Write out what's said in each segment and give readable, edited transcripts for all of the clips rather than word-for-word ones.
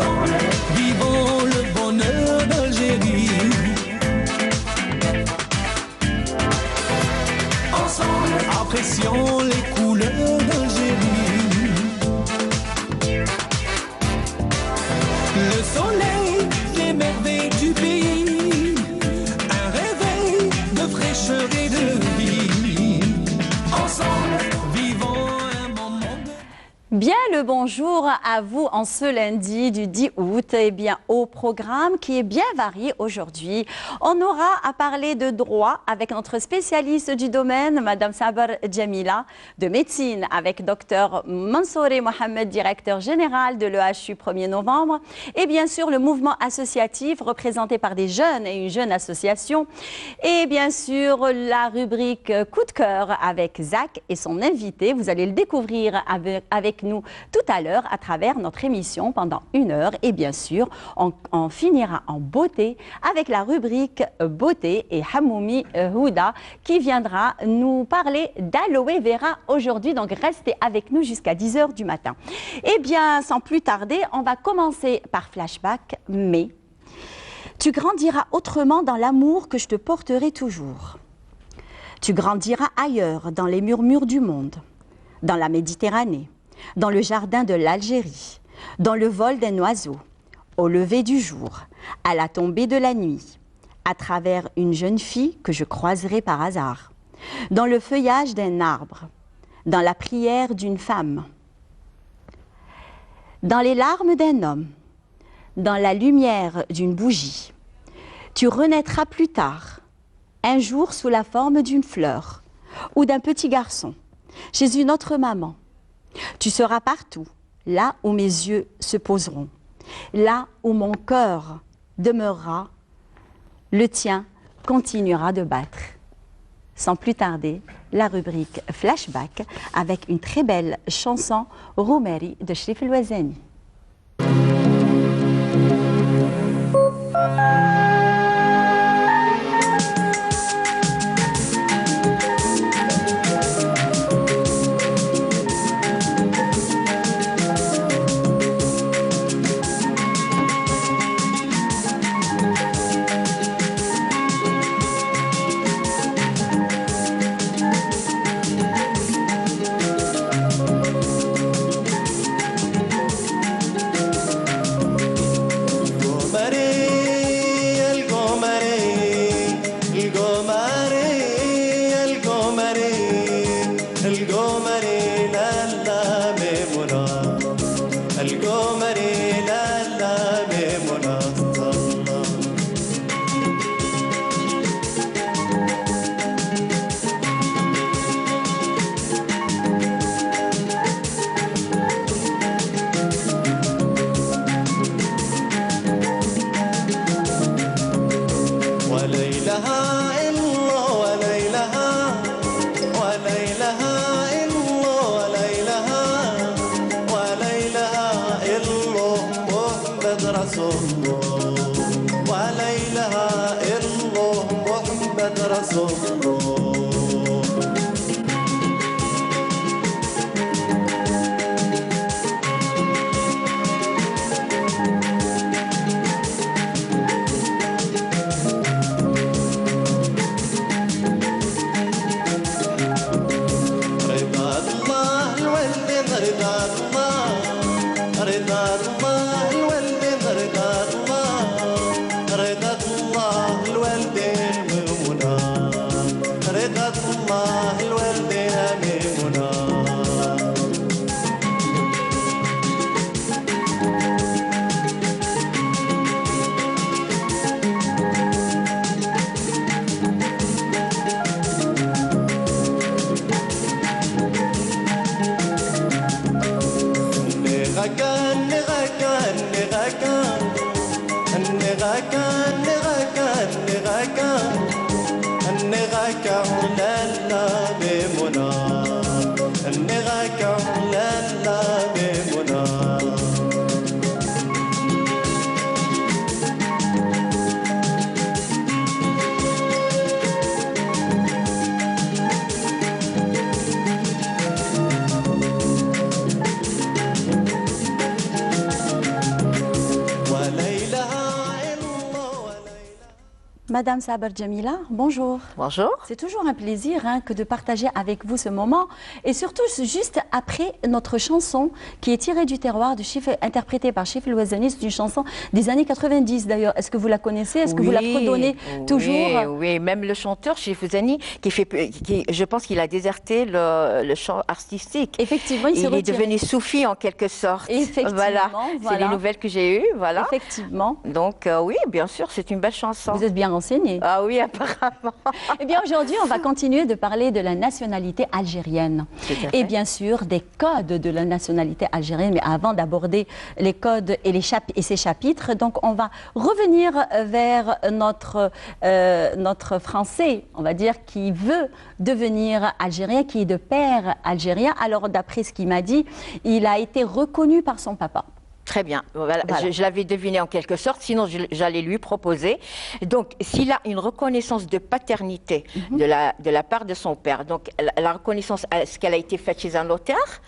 Ensemble, vivons le bonheur d'Algérie. Ensemble, apprécions les couleurs d'Algérie. Le soleil, les merveilles du pays, un réveil de fraîcheur et de vie. Ensemble, vivons un moment de... Bien le bonjour à vous en ce lundi du 10 août. Eh bien, au programme qui est bien varié aujourd'hui, on aura à parler de droit avec notre spécialiste du domaine, Madame Sabar Djamila, de médecine avec Dr Mansouri Mohamed, directeur général de l'EHU 1er novembre, et bien sûr le mouvement associatif représenté par des jeunes et une jeune association, et bien sûr la rubrique coup de cœur avec Zach et son invité. Vous allez le découvrir avec nous tout à l'heure à travers notre émission pendant 1 heure, et bien sûr on finira en beauté avec la rubrique beauté et Hamoumi Houda qui viendra nous parler d'aloe vera aujourd'hui, donc restez avec nous jusqu'à 10 h du matin. Eh bien sans plus tarder, on va commencer par Flashback. Mais tu grandiras autrement dans l'amour que je te porterai toujours. Tu grandiras ailleurs dans les murmures du monde, dans la Méditerranée, dans le jardin de l'Algérie, dans le vol d'un oiseau, au lever du jour, à la tombée de la nuit, à travers une jeune fille que je croiserai par hasard, dans le feuillage d'un arbre, dans la prière d'une femme, dans les larmes d'un homme, dans la lumière d'une bougie. Tu renaîtras plus tard, un jour sous la forme d'une fleur ou d'un petit garçon, chez une autre maman. Tu seras partout, là où mes yeux se poseront, là où mon cœur demeurera, le tien continuera de battre. Sans plus tarder, la rubrique Flashback avec une très belle chanson Roumeri de Cherif El Ouazani. Madame Saber Djamila, bonjour. Bonjour. C'est toujours un plaisir que de partager avec vous ce moment et surtout juste après notre chanson qui est tirée du terroir de Chif, interprétée par Chif El Ouazani, c'est une chanson des années 90 d'ailleurs. Est-ce que vous la connaissez? Est-ce que vous la fredonnez toujours? Oui, même le chanteur Chif El Ouazani, je pense qu'il a déserté le chant artistique. Effectivement, il est devenu soufi en quelque sorte. Effectivement, voilà. C'est les nouvelles que j'ai eues, voilà. Effectivement. Donc oui, bien sûr, c'est une belle chanson. Vous êtes bien renseigné. Ah oui, apparemment. Eh bien, aujourd'hui, on va continuer de parler de la nationalité algérienne. Et bien sûr, des codes de la nationalité algérienne. Mais avant d'aborder les codes et, ces chapitres, donc on va revenir vers notre Français, on va dire, qui veut devenir algérien, qui est de père algérien. Alors, d'après ce qu'il m'a dit, il a été reconnu par son papa. Très bien, voilà. Je l'avais deviné en quelque sorte, sinon j'allais lui proposer. Donc, s'il a une reconnaissance de paternité de la part de son père, donc la reconnaissance, est-ce qu'elle a été faite chez un notaire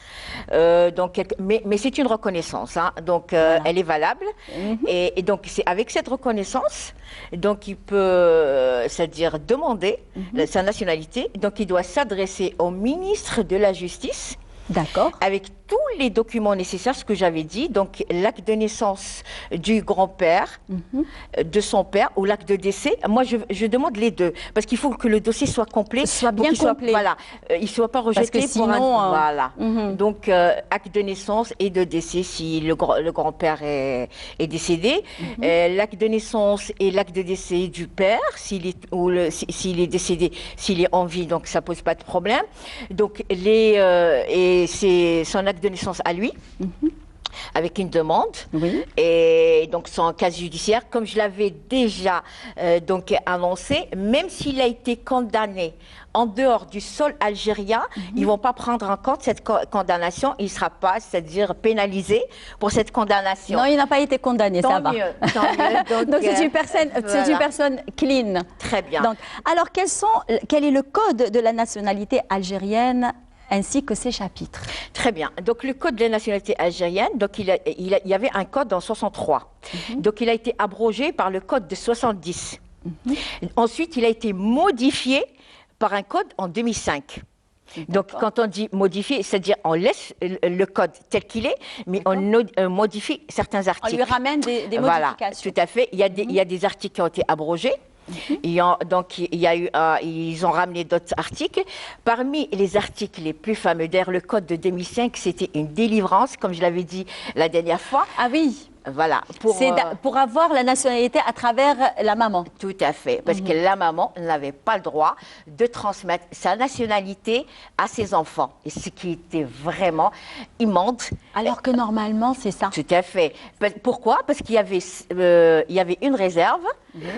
mais c'est une reconnaissance, donc elle est valable. Et donc, c'est avec cette reconnaissance, donc il peut, c'est-à-dire demander sa nationalité, donc il doit s'adresser au ministre de la Justice. D'accord. Avec tous les documents nécessaires, ce que j'avais dit, donc l'acte de naissance du grand-père, de son père, ou l'acte de décès. Moi, je demande les deux, parce qu'il faut que le dossier soit complet. Soit bien complet. Voilà, il ne soit pas rejeté parce que sinon, Voilà. Donc, acte de naissance et de décès, si le grand-père est décédé. L'acte de naissance et l'acte de décès du père, s'il est décédé, s'il est en vie, donc ça ne pose pas de problème. Donc, et c'est son acte de naissance à lui, avec une demande, et donc son casier judiciaire, comme je l'avais déjà donc annoncé, même s'il a été condamné en dehors du sol algérien, ils ne vont pas prendre en compte cette condamnation, il ne sera pas, c'est-à-dire pénalisé pour cette condamnation. Non, il n'a pas été condamné, tant ça va. Mieux, tant mieux. Donc c'est une personne clean. Très bien. Donc, alors quel est le code de la nationalité algérienne ainsi que ses chapitres? Très bien. Donc, le code de la nationalité algérienne, donc il y avait un code en 63. Donc, il a été abrogé par le code de 70. Ensuite, il a été modifié par un code en 2005. Donc, quand on dit modifier, c'est-à-dire on laisse le code tel qu'il est, mais on modifie certains articles. On lui ramène des modifications. Voilà, tout à fait. Il y a des articles qui ont été abrogés. Donc, ils ont ramené d'autres articles. Parmi les articles les plus fameux, d'ailleurs, le code de 2005, c'était une délivrance, comme je l'avais dit la dernière fois. Ah oui. Voilà. Pour avoir la nationalité à travers la maman. Tout à fait. Parce que la maman n'avait pas le droit de transmettre sa nationalité à ses enfants. Et ce qui était vraiment immonde. Alors que normalement, c'est ça. Tout à fait. Pourquoi? Parce qu'il y avait une réserve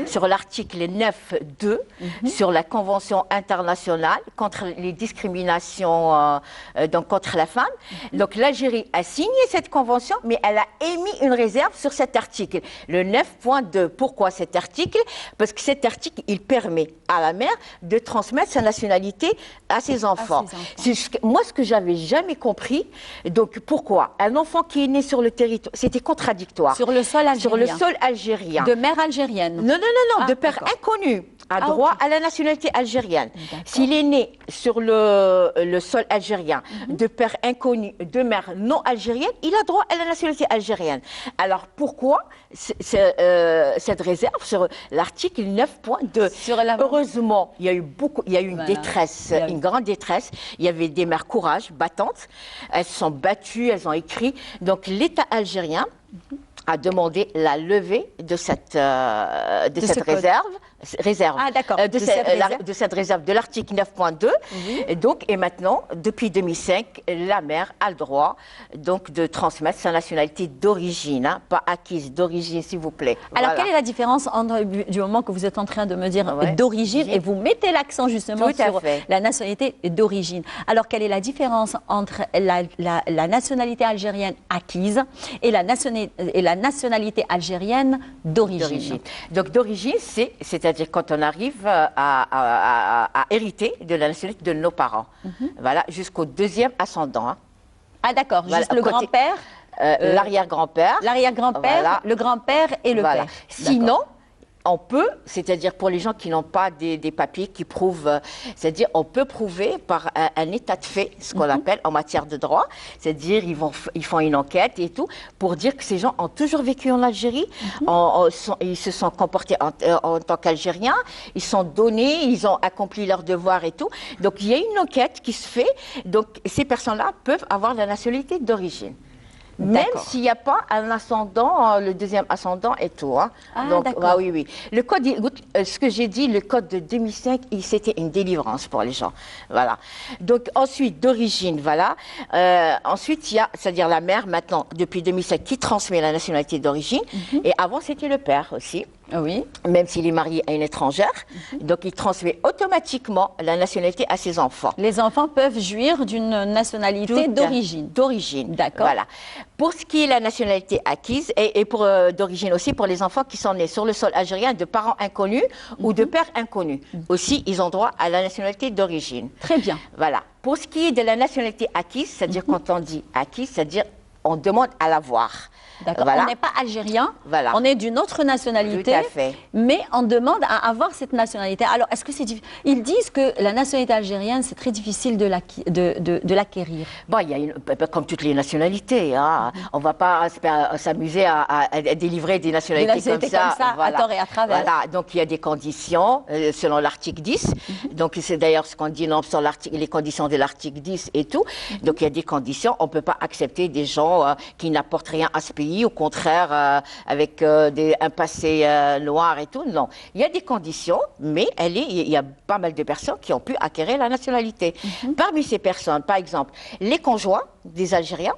sur l'article 9.2 sur la Convention internationale contre les discriminations donc contre la femme. Donc l'Algérie a signé cette convention, mais elle a émis une réserve sur cet article, le 9.2. Pourquoi cet article? Parce que cet article, il permet à la mère de transmettre sa nationalité à ses enfants. Moi, ce que j'avais jamais compris, donc pourquoi? Un enfant qui est né sur le territoire, c'était contradictoire. Sur le sol algérien. Sur le sol algérien. De mère algérienne. Non, de père inconnu a droit à la nationalité algérienne. S'il est né sur le sol algérien, de père inconnu, de mère non algérienne, il a droit à la nationalité algérienne. Alors pourquoi cette réserve sur l'article 9.2? Heureusement, il y a eu une détresse, une grande détresse. Il y avait des mères courage, battantes. Elles se sont battues, elles ont écrit. Donc l'État algérien a demandé la levée de cette réserve. Ah, d'accord. De cette réserve de l'article 9.2. Et maintenant, depuis 2005, la mère a le droit donc, de transmettre sa nationalité d'origine, pas acquise, d'origine, s'il vous plaît. Alors, quelle est la différence entre, du moment que vous êtes en train de me dire d'origine, et vous mettez l'accent justement sur la nationalité d'origine. Alors, quelle est la différence entre la nationalité algérienne acquise et la nationalité algérienne d'origine? Donc, d'origine, c'est-à-dire quand on arrive à hériter de la nationalité de nos parents. Voilà, jusqu'au deuxième ascendant. Ah d'accord, juste le grand-père, l'arrière-grand-père. L'arrière-grand-père, le grand-père et le père. Sinon, on peut, c'est-à-dire pour les gens qui n'ont pas des papiers qui prouvent, c'est-à-dire on peut prouver par un état de fait, ce qu'on appelle en matière de droit, c'est-à-dire ils font une enquête et tout, pour dire que ces gens ont toujours vécu en Algérie, ils se sont comportés en tant qu'Algériens, ils sont donnés, ils ont accompli leurs devoirs et tout. Donc il y a une enquête qui se fait, donc ces personnes-là peuvent avoir la nationalité d'origine. Même s'il n'y a pas un ascendant, le deuxième ascendant et tout. Hein. Ah, donc, d'accord. oui, oui. Le code, ce que j'ai dit, le code de 2005, c'était une délivrance pour les gens. Voilà. Donc, ensuite, d'origine, voilà. Ensuite, il y a, c'est-à-dire la mère, maintenant, depuis 2005, qui transmet la nationalité d'origine. Et avant, c'était le père aussi. Oui. Même s'il est marié à une étrangère. Donc, il transmet automatiquement la nationalité à ses enfants. Les enfants peuvent jouir d'une nationalité d'origine. D'origine. D'accord. Voilà. Pour ce qui est la nationalité acquise, et pour d'origine aussi, pour les enfants qui sont nés sur le sol algérien de parents inconnus ou de pères inconnus. Aussi, ils ont droit à la nationalité d'origine. Très bien. Voilà. Pour ce qui est de la nationalité acquise, c'est-à-dire quand on dit acquise, c'est-à-dire on demande à l'avoir. D'accord. Voilà. On n'est pas algérien, Voilà. on est d'une autre nationalité, Tout à fait. mais on demande à avoir cette nationalité. Alors, est-ce que c'est difficile? Ils disent que la nationalité algérienne, c'est très difficile de l'acquérir. Bon, il y a comme toutes les nationalités. Hein. On ne va pas s'amuser à délivrer des nationalités comme ça, voilà. À tort et à travers. Voilà. Donc, il y a des conditions selon l'article 10. Donc, c'est d'ailleurs ce qu'on dit sur les conditions de l'article 10 et tout. Donc, il y a des conditions. On ne peut pas accepter des gens qui n'apportent rien à ce pays. Au contraire, avec un passé noir et tout. Non, il y a des conditions, mais il y a pas mal de personnes qui ont pu acquérir la nationalité. Parmi ces personnes, par exemple, les conjoints des Algériens,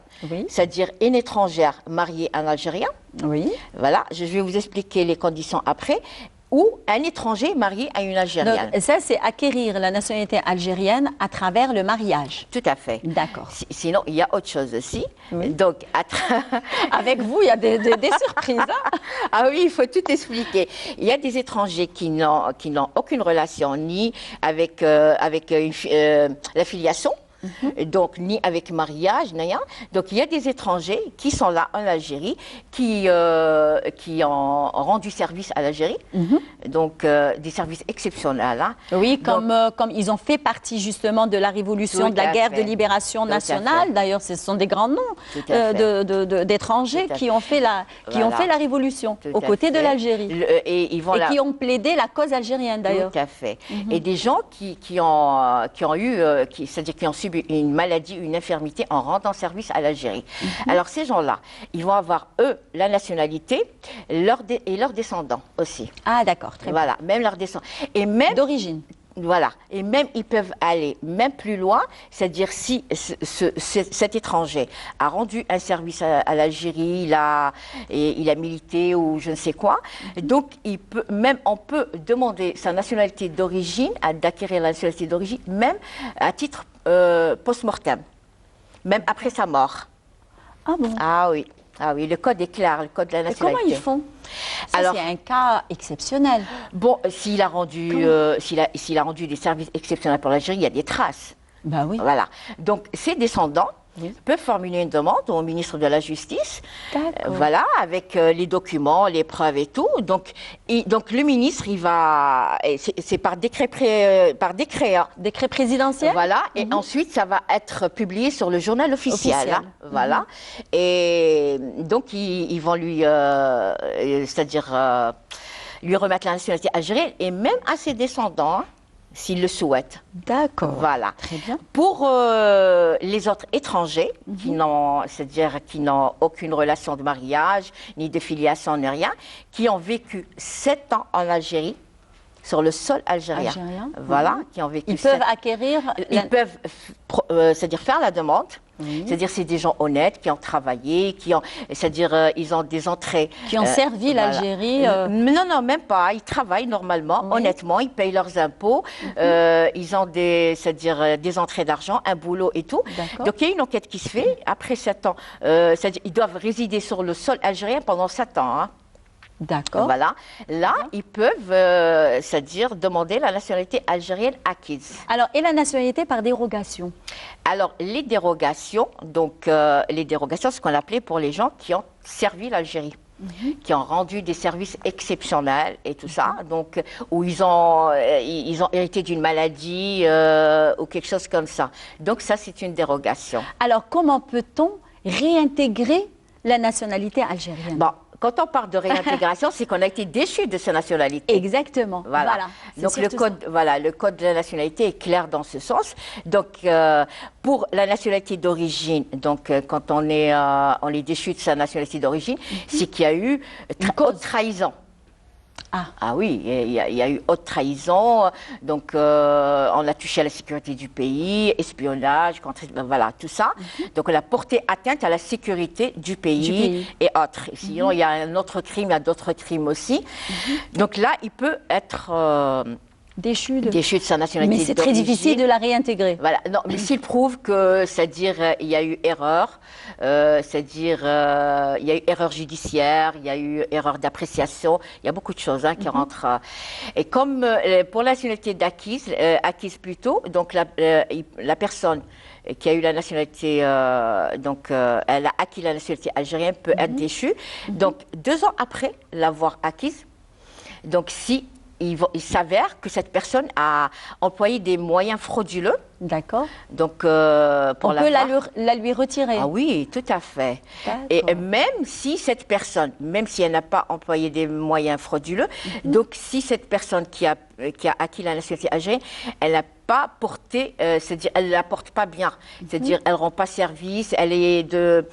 c'est-à-dire une étrangère mariée à un Algérien. Oui. Voilà, je vais vous expliquer les conditions après. Ou un étranger marié à une Algérienne. Donc, ça, c'est acquérir la nationalité algérienne à travers le mariage. Tout à fait. D'accord. Sinon, il y a autre chose aussi. Oui. Donc, avec vous, il y a des surprises. Hein. Ah oui, il faut tout expliquer. Il y a des étrangers qui n'ont aucune relation ni avec la filiation. Donc, ni avec mariage, ni rien. Donc, il y a des étrangers qui sont là en Algérie, qui ont rendu service à l'Algérie. Donc, des services exceptionnels. Hein. Oui, comme ils ont fait partie justement de la révolution, de la guerre de libération nationale. D'ailleurs, ce sont des grands noms d'étrangers qui ont fait la révolution aux côtés de l'Algérie. Et qui ont plaidé la cause algérienne, d'ailleurs. Tout à fait. Et des gens qui ont eu, c'est-à-dire qui ont subi une maladie, une infirmité en rendant service à l'Algérie. Alors ces gens-là, ils vont avoir, eux, la nationalité et leurs descendants aussi. Ah d'accord, très bien. Voilà, même leurs descendants. Et même d'origine. Voilà, et même ils peuvent aller même plus loin, c'est-à-dire si cet étranger a rendu un service à l'Algérie, il a milité ou je ne sais quoi, donc on peut demander sa nationalité d'origine, d'acquérir la nationalité d'origine, même à titre post-mortem, même après sa mort. Ah bon? Ah oui. Ah oui, le code est clair, le code de la nationalité. Et comment ils font? Alors, c'est un cas exceptionnel. Bon, s'il a rendu des services exceptionnels pour l'Algérie, il y a des traces. Ben oui. Voilà. Donc, ses descendants peuvent formuler une demande au ministre de la Justice, voilà, avec les documents, les preuves et tout. Donc le ministre, il va, c'est par décret, hein. Décret présidentiel. Voilà, et ensuite ça va être publié sur le journal officiel. Hein, voilà, et donc ils vont lui, c'est-à-dire lui remettre la nationalité algérienne et même à ses descendants. Hein, s'ils le souhaitent. D'accord. Voilà. Très bien. Pour les autres étrangers, c'est-à-dire qui n'ont aucune relation de mariage, ni de filiation, ni rien, qui ont vécu 7 ans en Algérie, sur le sol algérien. Voilà, qui ont vécu. Ils peuvent acquérir. Ils peuvent, c'est-à-dire faire la demande. C'est-à-dire c'est des gens honnêtes qui ont travaillé, c'est-à-dire ils ont des entrées. Qui ont servi l'Algérie. Non, même pas. Ils travaillent normalement, honnêtement, ils payent leurs impôts, ils ont c'est-à-dire des entrées d'argent, un boulot et tout. Donc il y a une enquête qui se fait après 7 ans. C'est-à-dire ils doivent résider sur le sol algérien pendant 7 ans. Hein. D'accord. Voilà. Là, ils peuvent, c'est-à-dire demander la nationalité algérienne acquise. Alors, et la nationalité par dérogation? Alors, les dérogations, c'est ce qu'on appelait pour les gens qui ont servi l'Algérie. qui ont rendu des services exceptionnels et tout ça, donc où ils ont hérité d'une maladie ou quelque chose comme ça. Donc ça, c'est une dérogation. Alors, comment peut-on réintégrer la nationalité algérienne? Bon, quand on parle de réintégration, c'est qu'on a été déchu de sa nationalité. Exactement. Voilà. Donc le code de la nationalité est clair dans ce sens. Donc pour la nationalité d'origine, donc quand on est déchu de sa nationalité d'origine, c'est qu'il y a eu haute trahison. Ah oui, il y a eu haute trahison, donc on a touché à la sécurité du pays, espionnage, voilà, tout ça. Donc on a porté atteinte à la sécurité du pays et autres. Sinon, il y a un autre crime, il y a d'autres crimes aussi. Donc là, il peut être... déchu de sa nationalité. Mais c'est très difficile de la réintégrer. Voilà. Non, mais s'il prouve que, c'est-à-dire, il y a eu erreur, c'est-à-dire, il y a eu erreur judiciaire, il y a eu erreur d'appréciation, il y a beaucoup de choses qui rentrent. Et comme pour la nationalité acquise plutôt, donc la personne qui a eu la nationalité, elle a acquis la nationalité algérienne, peut être déchue. Donc, 2 ans après l'avoir acquise, donc si il s'avère que cette personne a employé des moyens frauduleux. D'accord. Donc, on peut la lui retirer. Ah oui, tout à fait. Et même si cette personne, même si elle n'a pas employé des moyens frauduleux, donc si cette personne qui a acquis la nationalité algérienne, elle n'a pas porté, c'est-à-dire elle ne la porte pas bien, c'est-à-dire elle ne rend pas service, elle est de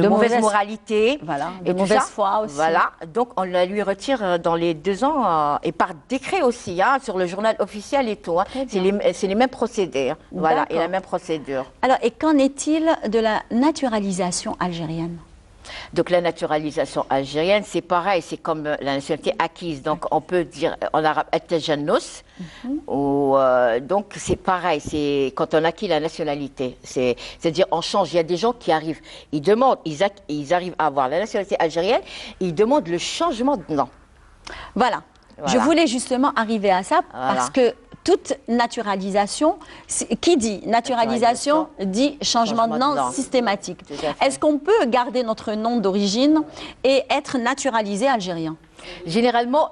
mauvaise moralité, voilà, de mauvaise foi aussi. Voilà, donc on la lui retire dans les 2 ans et par décret aussi, sur le journal officiel et tout. C'est les mêmes procédés. Voilà, et la même procédure. Alors, et qu'en est-il de la naturalisation algérienne? Donc la naturalisation algérienne, c'est pareil, c'est comme la nationalité acquise. Donc on peut dire en arabe at-tajannos, donc c'est pareil, c'est quand on acquit la nationalité. C'est-à-dire on change, il y a des gens qui arrivent, ils arrivent à avoir la nationalité algérienne, ils demandent le changement de nom. Voilà. Je voulais justement arriver à ça parce que toute naturalisation, qui dit naturalisation dit changement de nom systématique. Est-ce qu'on peut garder notre nom d'origine et être naturalisé algérien? Généralement,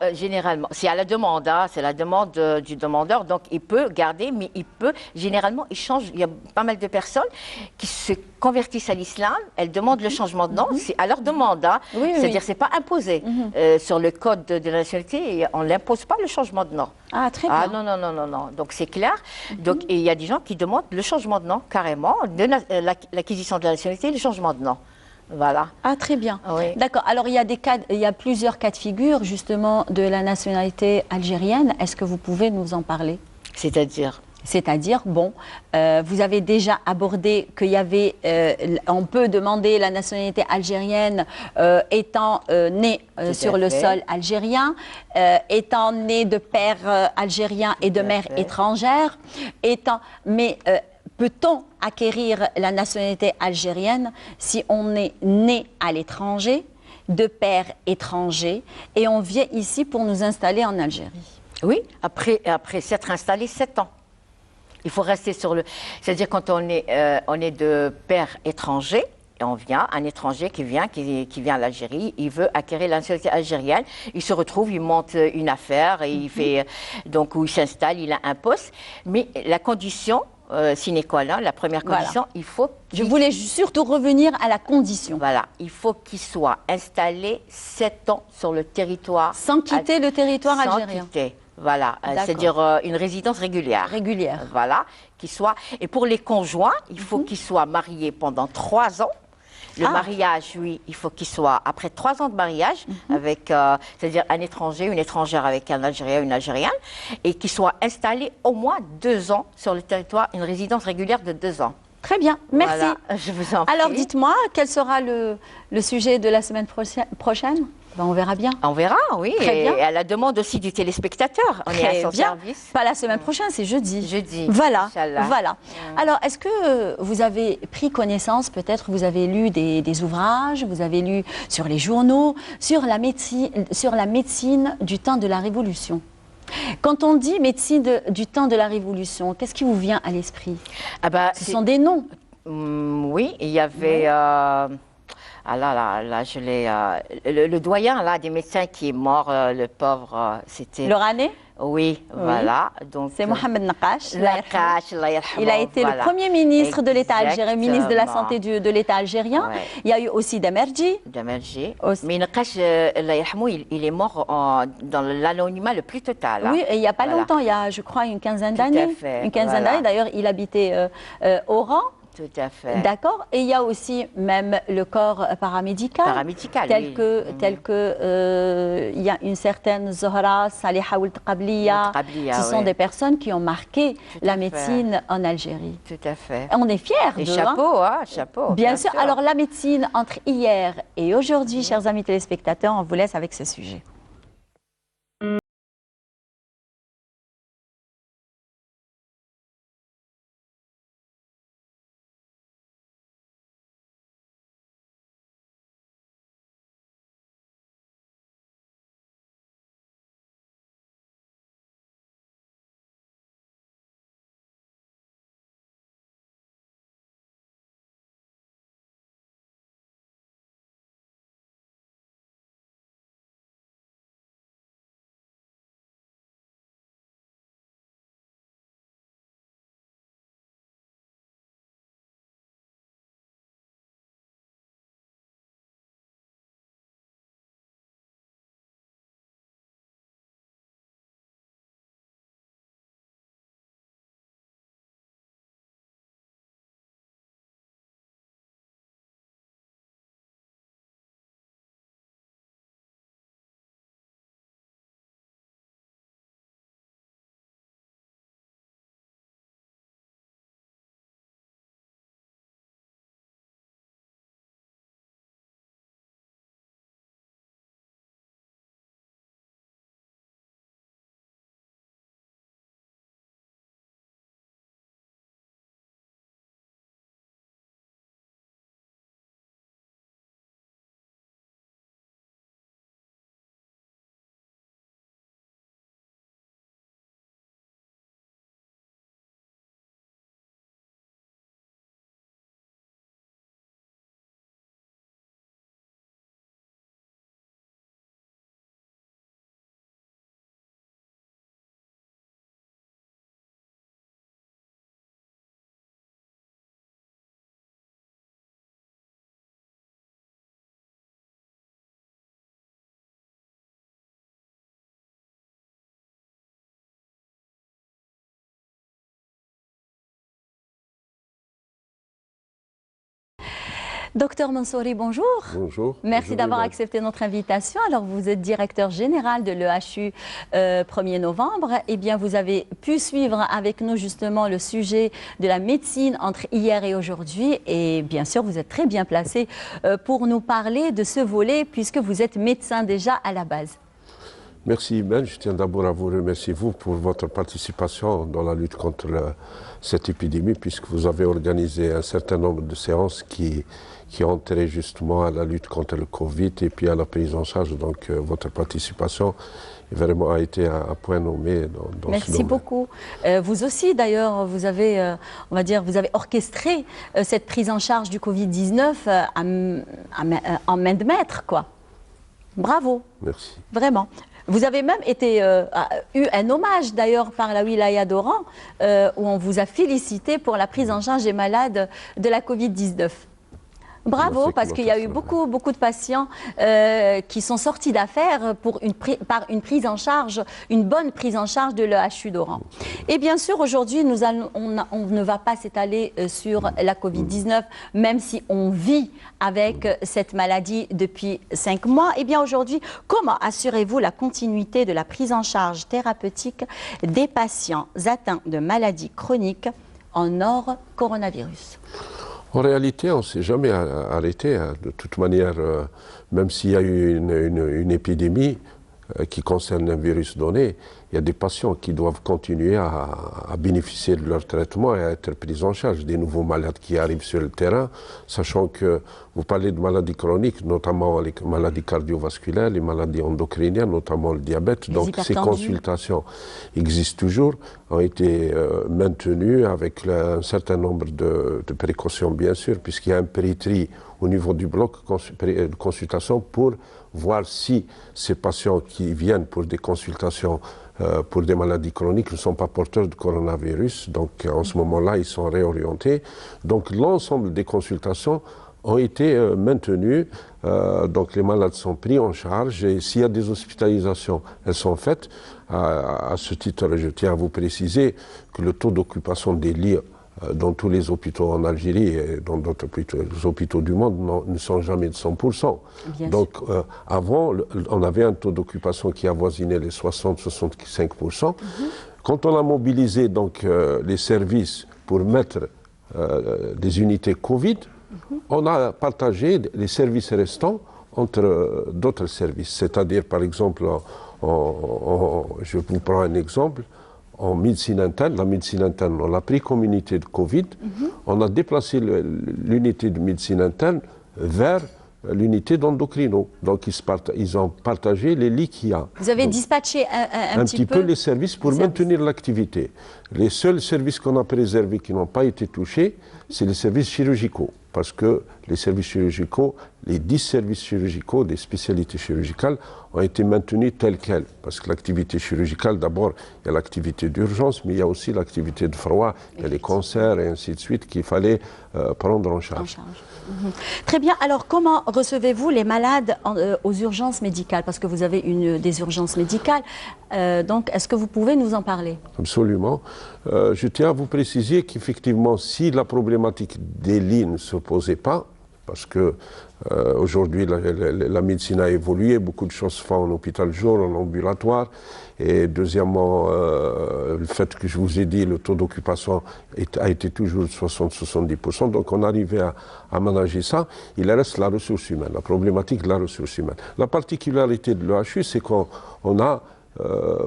c'est à la demande, c'est la demande du demandeur, donc il peut garder, mais généralement, il change. Il y a pas mal de personnes qui se convertissent à l'islam, elles demandent le changement de nom, c'est à leur demande, c'est-à-dire c'est pas imposé. Sur le code de la nationalité, on n'impose pas le changement de nom. Ah, très bien. Non, donc c'est clair. Donc il y a des gens qui demandent le changement de nom, carrément, l'acquisition de la nationalité, le changement de nom. Voilà. Ah, très bien. Oui. D'accord. Alors, il y a plusieurs cas de figure, justement, de la nationalité algérienne. Est-ce que vous pouvez nous en parler? C'est-à-dire, bon, vous avez déjà abordé qu'il y avait, on peut demander la nationalité algérienne étant né sur le sol algérien, étant né de père algérien et de mère étrangère, peut-on acquérir la nationalité algérienne si on est né à l'étranger, de père étranger, et on vient ici pour nous installer en Algérie? Oui, après s'être installé 7 ans. Il faut rester sur le... C'est-à-dire quand on est de père étranger, et on vient, un étranger qui vient à l'Algérie, il veut acquérir la nationalité algérienne, il se retrouve, il monte une affaire, et il fait, donc où il s'installe, il a un poste, mais la condition... sine qua non, la première condition, il faut... Je voulais surtout revenir à la condition. Voilà, il faut qu'il soit installé 7 ans sur le territoire... Sans quitter le territoire algérien. Sans quitter, voilà. C'est-à-dire une résidence régulière. Régulière. Voilà, qu'il soit... Et pour les conjoints, il faut qu'ils soient mariés pendant 3 ans. Le mariage, oui, il faut qu'il soit après 3 ans de mariage avec, c'est-à-dire un étranger, une étrangère avec un Algérien, une Algérienne, et qu'il soit installé au moins 2 ans sur le territoire, une résidence régulière de 2 ans. Très bien, merci. Voilà, je vous en prie. Alors dites-moi, quel sera le sujet de la semaine prochaine? Ben, on verra bien. On verra, oui. Très bien. Et à la demande aussi du téléspectateur. On est à son service. Pas la semaine prochaine, c'est jeudi. Jeudi. Voilà. Voilà. Alors, est-ce que vous avez pris connaissance, peut-être, vous avez lu des ouvrages, vous avez lu sur les journaux, sur la médecine du temps de la Révolution? Quand on dit médecine du temps de la Révolution, qu'est-ce qui vous vient à l'esprit? Ce sont des noms. Oui, il y avait... Ah là, je l'ai. Le doyen là des médecins qui est mort, le pauvre, c'était. Le Rané? Oui, voilà. Donc. C'est Mohamed Naqash. Naqash, Allah yarhamou, Il a été voilà. le premier ministre de l'État algérien, ministre de la Exactement. Santé de l'État algérien. Ouais. Il y a eu aussi Damerji. Damerji. Aussi. Mais Naqash, Allah yarhamou, il est mort dans l'anonymat le plus total. Hein. Oui, et il n'y a pas Voilà. longtemps, il y a, je crois, une quinzaine Tout à d'années. fait, Une quinzaine voilà. d'années. D'ailleurs, il habitait Oran. Tout à fait. D'accord. Et il y a aussi même le corps paramédical. Paramédical, tel oui. que il y a une certaine Zohra, Saliha Ould Qabliya. Ce sont oui. des personnes qui ont marqué Tout la à fait. médecine en Algérie. Tout à fait. Et on est fiers Et d'eux. chapeau, hein, chapeau. Bien sûr. Alors la médecine entre hier et aujourd'hui, chers amis téléspectateurs, on vous laisse avec ce sujet. Docteur Mansouri, bonjour. Bonjour. Merci Bonjour, d'avoir mesdames. accepté notre invitation. Alors, vous êtes directeur général de l'EHU 1er novembre. Eh bien, vous avez pu suivre avec nous justement le sujet de la médecine entre hier et aujourd'hui. Et bien sûr, vous êtes très bien placé pour nous parler de ce volet puisque vous êtes médecin déjà à la base. Merci Imen. Je tiens d'abord à vous remercier vous pour votre participation dans la lutte contre cette épidémie puisque vous avez organisé un certain nombre de séances qui ont trait justement à la lutte contre le Covid et puis à la prise en charge. Donc votre participation vraiment a été un point nommé dans ce domaine. Merci beaucoup. Vous aussi d'ailleurs, vous avez, on va dire, vous avez orchestré cette prise en charge du Covid-19 en main de maître, quoi. Bravo. Merci. Vraiment. Vous avez même eu un hommage d'ailleurs par la wilaya d'Oran où on vous a félicité pour la prise en charge des malades de la Covid-19. Bravo, parce qu'il y a eu beaucoup de patients qui sont sortis d'affaires par une prise en charge, une bonne prise en charge de l'EHU d'Oran. Et bien sûr, aujourd'hui, on ne va pas s'étaler sur la Covid-19, même si on vit avec cette maladie depuis 5 mois. Et bien aujourd'hui, comment assurez-vous la continuité de la prise en charge thérapeutique des patients atteints de maladies chroniques en hors coronavirus ? En réalité, on ne s'est jamais arrêté. Hein. De toute manière, même s'il y a eu une épidémie, qui concerne un virus donné, il y a des patients qui doivent continuer à bénéficier de leur traitement et à être pris en charge. Des nouveaux malades qui arrivent sur le terrain, sachant que vous parlez de maladies chroniques, notamment les maladies cardiovasculaires, les maladies endocriniennes, notamment le diabète. Donc ces consultations existent toujours, ont été maintenues avec un certain nombre de précautions, bien sûr, puisqu'il y a un péritri au niveau du bloc de consultation pour voir si ces patients qui viennent pour des consultations pour des maladies chroniques ne sont pas porteurs de coronavirus. Donc en ce moment-là, ils sont réorientés. Donc l'ensemble des consultations ont été maintenues. Donc les malades sont pris en charge et s'il y a des hospitalisations, elles sont faites. À ce titre, je tiens à vous préciser que le taux d'occupation des lits dans tous les hôpitaux en Algérie et dans d'autres hôpitaux du monde ne sont jamais de 100%. Donc avant, on avait un taux d'occupation qui avoisinait les 60-65%. Quand on a mobilisé donc, les services pour mettre des unités Covid, on a partagé les services restants entre d'autres services. C'est-à-dire, par exemple, je vous prends un exemple, en médecine interne, la médecine interne, on l'a pris comme unité de Covid, on a déplacé l'unité de médecine interne vers l'unité d'endocrino. Donc ils ont partagé les lits qu'il y a. Vous avez dispatché un petit peu les services pour maintenir l'activité. Les seuls services qu'on a préservés qui n'ont pas été touchés, c'est les services chirurgicaux. Parce que les services chirurgicaux, les 10 services chirurgicaux des spécialités chirurgicales ont été maintenus tels quels. Parce que l'activité chirurgicale, d'abord, il y a l'activité d'urgence, mais il y a aussi l'activité de froid, il y a les cancers et ainsi de suite qu'il fallait prendre en charge. Très bien. Alors, comment recevez-vous les malades aux urgences médicales? Parce que vous avez des urgences médicales. Donc, est-ce que vous pouvez nous en parler? Absolument. Je tiens à vous préciser qu'effectivement, si la problématique des lits ne se posait pas, parce que aujourd'hui la médecine a évolué, beaucoup de choses se font en hôpital jour, en ambulatoire, et deuxièmement, le fait que je vous ai dit, le taux d'occupation a été toujours de 60-70%, donc on arrivait à manager ça. Il reste la ressource humaine, la problématique de la ressource humaine. La particularité de l'EHU, c'est qu'on a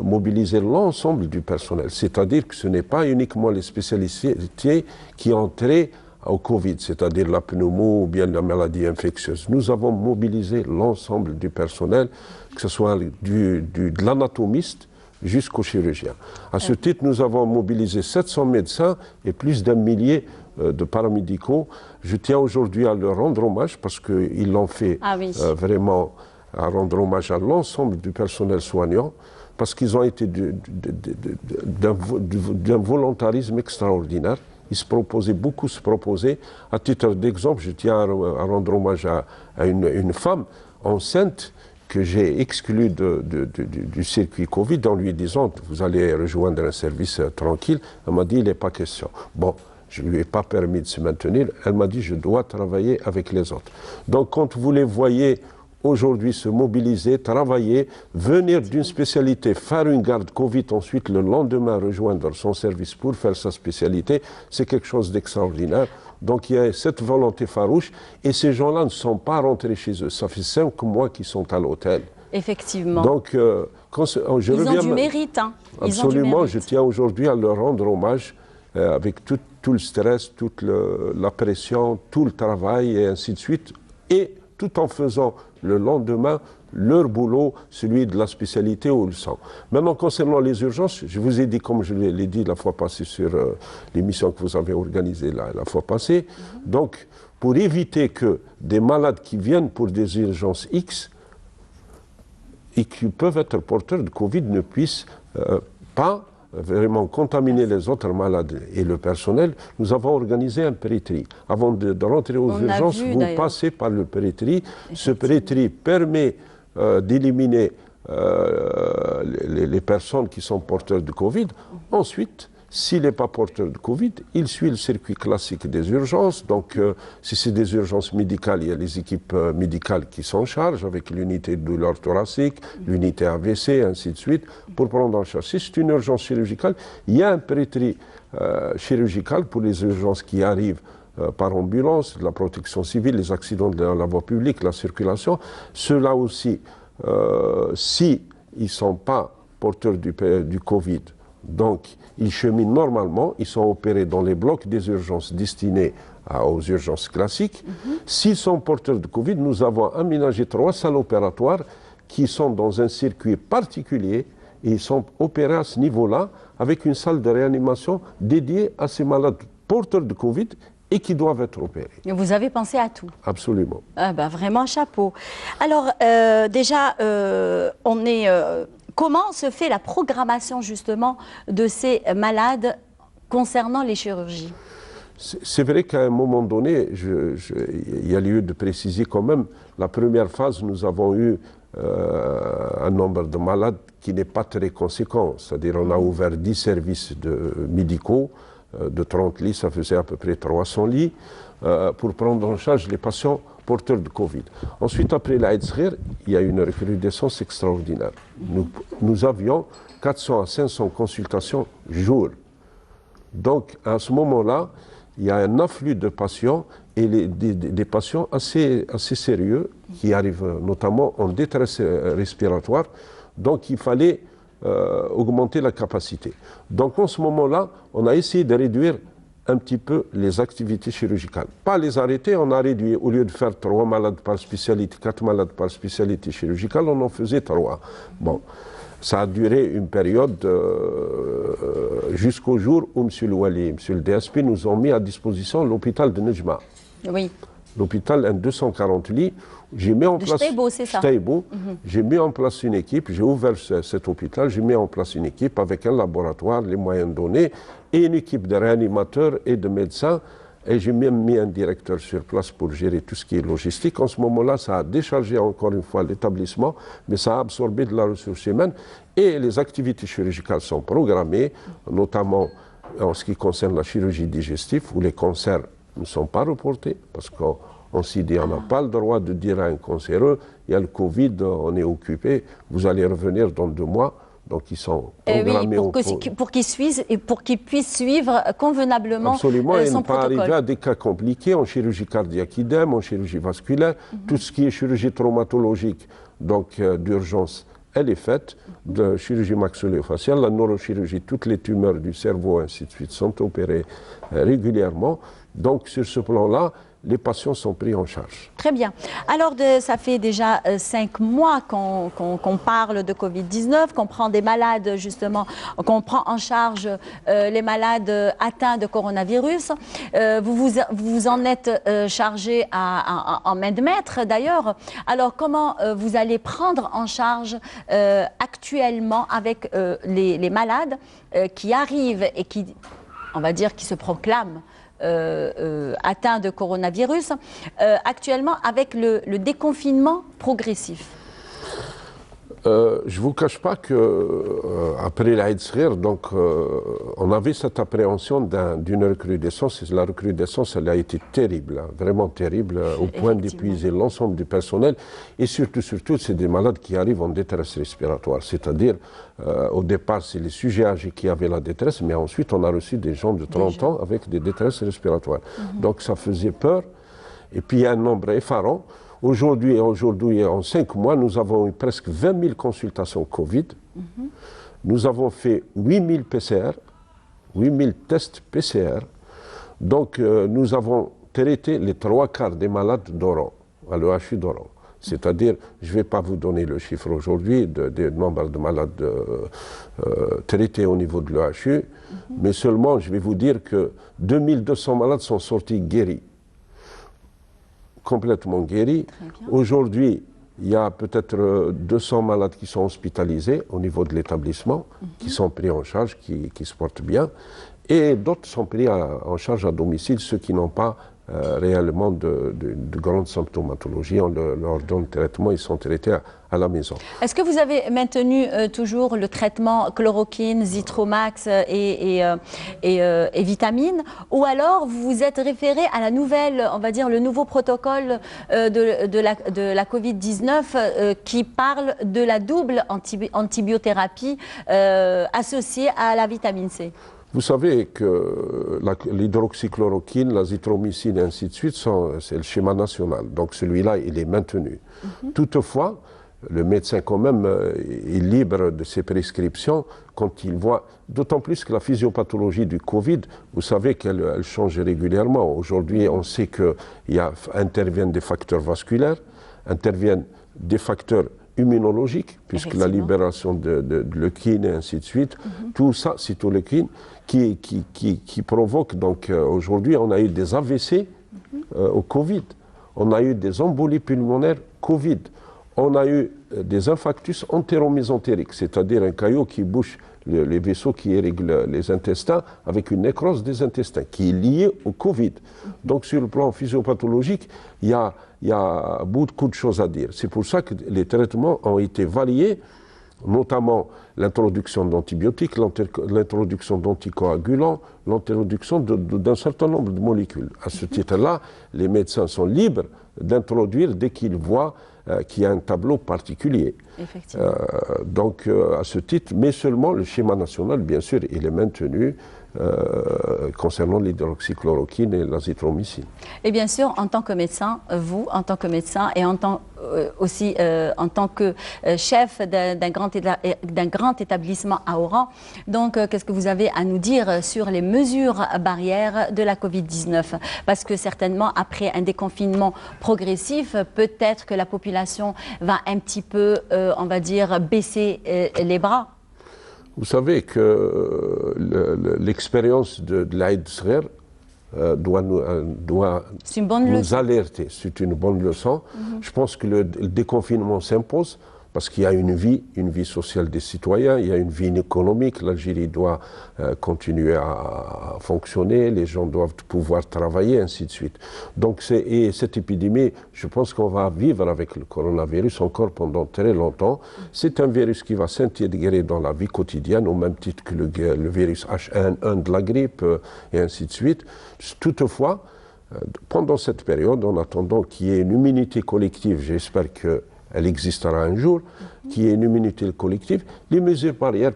mobiliser l'ensemble du personnel. C'est-à-dire que ce n'est pas uniquement les spécialités qui ont trait au Covid, c'est-à-dire la pneumo ou bien la maladie infectieuse. Nous avons mobilisé l'ensemble du personnel, que ce soit de l'anatomiste jusqu'au chirurgien. À ce titre, nous avons mobilisé 700 médecins et plus d'1 millier de paramédicaux. Je tiens aujourd'hui à leur rendre hommage parce qu'ils l'ont fait vraiment, à rendre hommage à l'ensemble du personnel soignant, parce qu'ils ont été d'un volontarisme extraordinaire. Beaucoup se proposaient. À titre d'exemple, je tiens à rendre hommage à une femme enceinte que j'ai exclue du circuit Covid en lui disant « Vous allez rejoindre un service tranquille ». Elle m'a dit « Il n'est pas question ». Bon, je ne lui ai pas permis de se maintenir. Elle m'a dit « Je dois travailler avec les autres ». Donc quand vous les voyez aujourd'hui se mobiliser, travailler, venir d'une spécialité, faire une garde Covid, ensuite le lendemain rejoindre son service pour faire sa spécialité, c'est quelque chose d'extraordinaire. Donc il y a cette volonté farouche et ces gens-là ne sont pas rentrés chez eux. Ça fait 5 mois qu'ils sont à l'hôtel. Effectivement. Donc ils ont du mérite. Hein. Absolument, je tiens aujourd'hui à leur rendre hommage avec tout le stress, toute la pression, tout le travail et ainsi de suite. Et tout en faisant le lendemain leur boulot, celui de la spécialité où ils sont. Maintenant, concernant les urgences, je vous ai dit, comme je l'ai dit la fois passée sur l'émission que vous avez organisée la fois passée, donc pour éviter que des malades qui viennent pour des urgences X et qui peuvent être porteurs de Covid ne puissent pas vraiment contaminer les autres malades et le personnel, nous avons organisé un péritri. Avant de rentrer aux urgences, vous passez par le péritri. Ce péritri permet d'éliminer les personnes qui sont porteurs de Covid. Ensuite, s'il n'est pas porteur de Covid, il suit le circuit classique des urgences. Donc, si c'est des urgences médicales, il y a les équipes médicales qui s'en chargent avec l'unité de douleur thoracique, l'unité AVC, ainsi de suite, pour prendre en charge. Si c'est une urgence chirurgicale, il y a un péritri chirurgical pour les urgences qui arrivent par ambulance, la protection civile, les accidents de la voie publique, la circulation. Ceux-là aussi, si ils ne sont pas porteurs du Covid. Donc, ils cheminent normalement, ils sont opérés dans les blocs des urgences destinés aux urgences classiques. S'ils sont porteurs de Covid, nous avons aménagé 3 salles opératoires qui sont dans un circuit particulier et ils sont opérés à ce niveau-là avec une salle de réanimation dédiée à ces malades porteurs de Covid et qui doivent être opérés. Vous avez pensé à tout. Absolument. Ah ben, vraiment chapeau. Alors déjà, comment se fait la programmation justement de ces malades concernant les chirurgies? C'est vrai qu'à un moment donné, il y a lieu de préciser quand même, la première phase, nous avons eu un nombre de malades qui n'est pas très conséquent. C'est-à-dire on a ouvert 10 services médicaux de 30 lits, ça faisait à peu près 300 lits, pour prendre en charge les patients porteurs de Covid. Ensuite, après l'Aïd Sghir, il y a une recrudescence extraordinaire. Nous avions 400 à 500 consultations jour. Donc, à ce moment-là, il y a un afflux de patients et des patients assez sérieux qui arrivent notamment en détresse respiratoire. Donc, il fallait augmenter la capacité. Donc, en ce moment-là, on a essayé de réduire un petit peu les activités chirurgicales. Pas les arrêter, on a réduit, au lieu de faire 3 malades par spécialité, 4 malades par spécialité chirurgicale, on en faisait 3. Bon. Ça a duré une période jusqu'au jour où M. Louali et M. le DSP nous ont mis à disposition l'hôpital de Nejma. Oui. L'hôpital, un 240 lits. J'ai mis en place. Steibo, c'est ça. Steibo. J'ai mis en place une équipe, j'ai ouvert cet hôpital, j'ai mis en place une équipe avec un laboratoire, les moyens donnés, et une équipe de réanimateurs et de médecins. Et j'ai même mis un directeur sur place pour gérer tout ce qui est logistique. En ce moment-là, ça a déchargé encore une fois l'établissement, mais ça a absorbé de la ressource humaine. Et les activités chirurgicales sont programmées, notamment en ce qui concerne la chirurgie digestive, où les cancers ne sont pas reportés, parce qu'on s'y dit, on n'a pas le droit de dire à un cancéreux, il y a le Covid, on est occupé, vous allez revenir dans 2 mois. Donc, ils sont programmés pour qu'ils puissent suivre convenablement absolument, et son ne pas protocole. arriver à des cas compliqués en chirurgie cardiaque idem, en chirurgie vasculaire, tout ce qui est chirurgie traumatologique, donc d'urgence, elle est faite, de chirurgie maxillofaciale, la neurochirurgie, toutes les tumeurs du cerveau, ainsi de suite, sont opérées régulièrement. Donc, sur ce plan-là, les patients sont pris en charge. Très bien. Alors, ça fait déjà 5 mois qu'on parle de Covid-19, qu'on prend des malades, justement, qu'on prend en charge les malades atteints de coronavirus. Vous en êtes chargé en main de maître, d'ailleurs. Alors, comment vous allez prendre en charge actuellement avec les malades qui arrivent et qui, on va dire, qui se proclament atteints de coronavirus, actuellement avec le déconfinement progressif? Je ne vous cache pas qu'après l'Aïd Sghir, donc, on avait cette appréhension d'une recrudescence. Et la recrudescence, elle a été terrible, hein, vraiment terrible, au point d'épuiser l'ensemble du personnel. Et surtout, c'est des malades qui arrivent en détresse respiratoire. C'est-à-dire, au départ, c'est les sujets âgés qui avaient la détresse, mais ensuite, on a reçu des gens de 30 ans avec des détresses respiratoires. Donc, ça faisait peur. Et puis, il y a un nombre effarant. Aujourd'hui, en 5 mois, nous avons eu presque 20 000 consultations Covid. Nous avons fait 8 000 PCR, 8 000 tests PCR. Donc, nous avons traité les 3/4 des malades d'Oran, à l'EHU d'Oran. C'est-à-dire, je ne vais pas vous donner le chiffre aujourd'hui du nombre de malades traités au niveau de l'EHU, mais seulement, je vais vous dire que 2200 malades sont sortis guéris. Complètement guéris. Aujourd'hui, il y a peut-être 200 malades qui sont hospitalisés au niveau de l'établissement, qui sont pris en charge, qui se portent bien, et d'autres sont pris en charge à domicile, ceux qui n'ont pas réellement de grandes symptomatologies. On leur donne le traitement, ils sont traités à la maison. Est-ce que vous avez maintenu toujours le traitement chloroquine, Zitromax et vitamines, ou alors vous vous êtes référé à la nouvelle, on va dire le nouveau protocole de la Covid-19 qui parle de la double antibiothérapie associée à la vitamine C? Vous savez que l'hydroxychloroquine, la zithromycine et ainsi de suite, c'est le schéma national. Donc celui-là, il est maintenu. Toutefois, le médecin quand même est libre de ses prescriptions quand il voit, d'autant plus que la physiopathologie du Covid, vous savez qu'elle change régulièrement. Aujourd'hui, on sait qu'interviennent des facteurs vasculaires, interviennent des facteurs immunologiques, puisque la libération de leucine et ainsi de suite, tout ça, cytoleucine, qui provoque, donc aujourd'hui, on a eu des AVC au Covid, on a eu des embolies pulmonaires Covid, on a eu des infarctus entéromésentériques, c'est-à-dire un caillot qui bouche les vaisseaux qui irriguent les intestins avec une nécrose des intestins qui est liée au Covid. Donc sur le plan physiopathologique, il y a beaucoup de choses à dire. C'est pour ça que les traitements ont été variés, notamment l'introduction d'antibiotiques, l'introduction d'anticoagulants, l'introduction d'un certain nombre de molécules. À ce titre-là, les médecins sont libres d'introduire dès qu'ils voient qu'il y a un tableau particulier. Donc, à ce titre, mais seulement le schéma national, bien sûr, il est maintenu concernant l'hydroxychloroquine et l'azithromycine. Et bien sûr, en tant que médecin, vous, en tant que médecin et en tant, aussi en tant que chef d'un grand établissement à Oran, donc qu'est-ce que vous avez à nous dire sur les mesures barrières de la Covid-19? Parce que certainement, après un déconfinement progressif, peut-être que la population va un petit peu, on va dire, baisser les bras. Vous savez que l'expérience de l'Aïd Srer doit nous alerter. C'est une bonne leçon. Je pense que le déconfinement s'impose parce qu'il y a une vie sociale des citoyens, il y a une vie économique. L'Algérie doit continuer à fonctionner, les gens doivent pouvoir travailler, ainsi de suite. Donc, et cette épidémie, je pense qu'on va vivre avec le coronavirus encore pendant très longtemps. C'est un virus qui va s'intégrer dans la vie quotidienne, au même titre que le virus H1N1 de la grippe, et ainsi de suite. Toutefois, pendant cette période, en attendant qu'il y ait une immunité collective, j'espère que elle existera un jour, qui est une immunité collective, les mesures barrières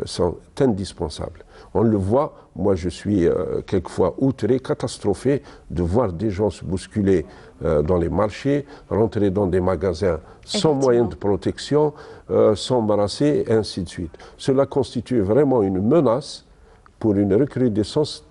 sont indispensables. On le voit, moi je suis quelquefois outré, catastrophé de voir des gens se bousculer dans les marchés, rentrer dans des magasins sans moyens de protection, s'embarrasser, et ainsi de suite. Cela constitue vraiment une menace pour une recrudescence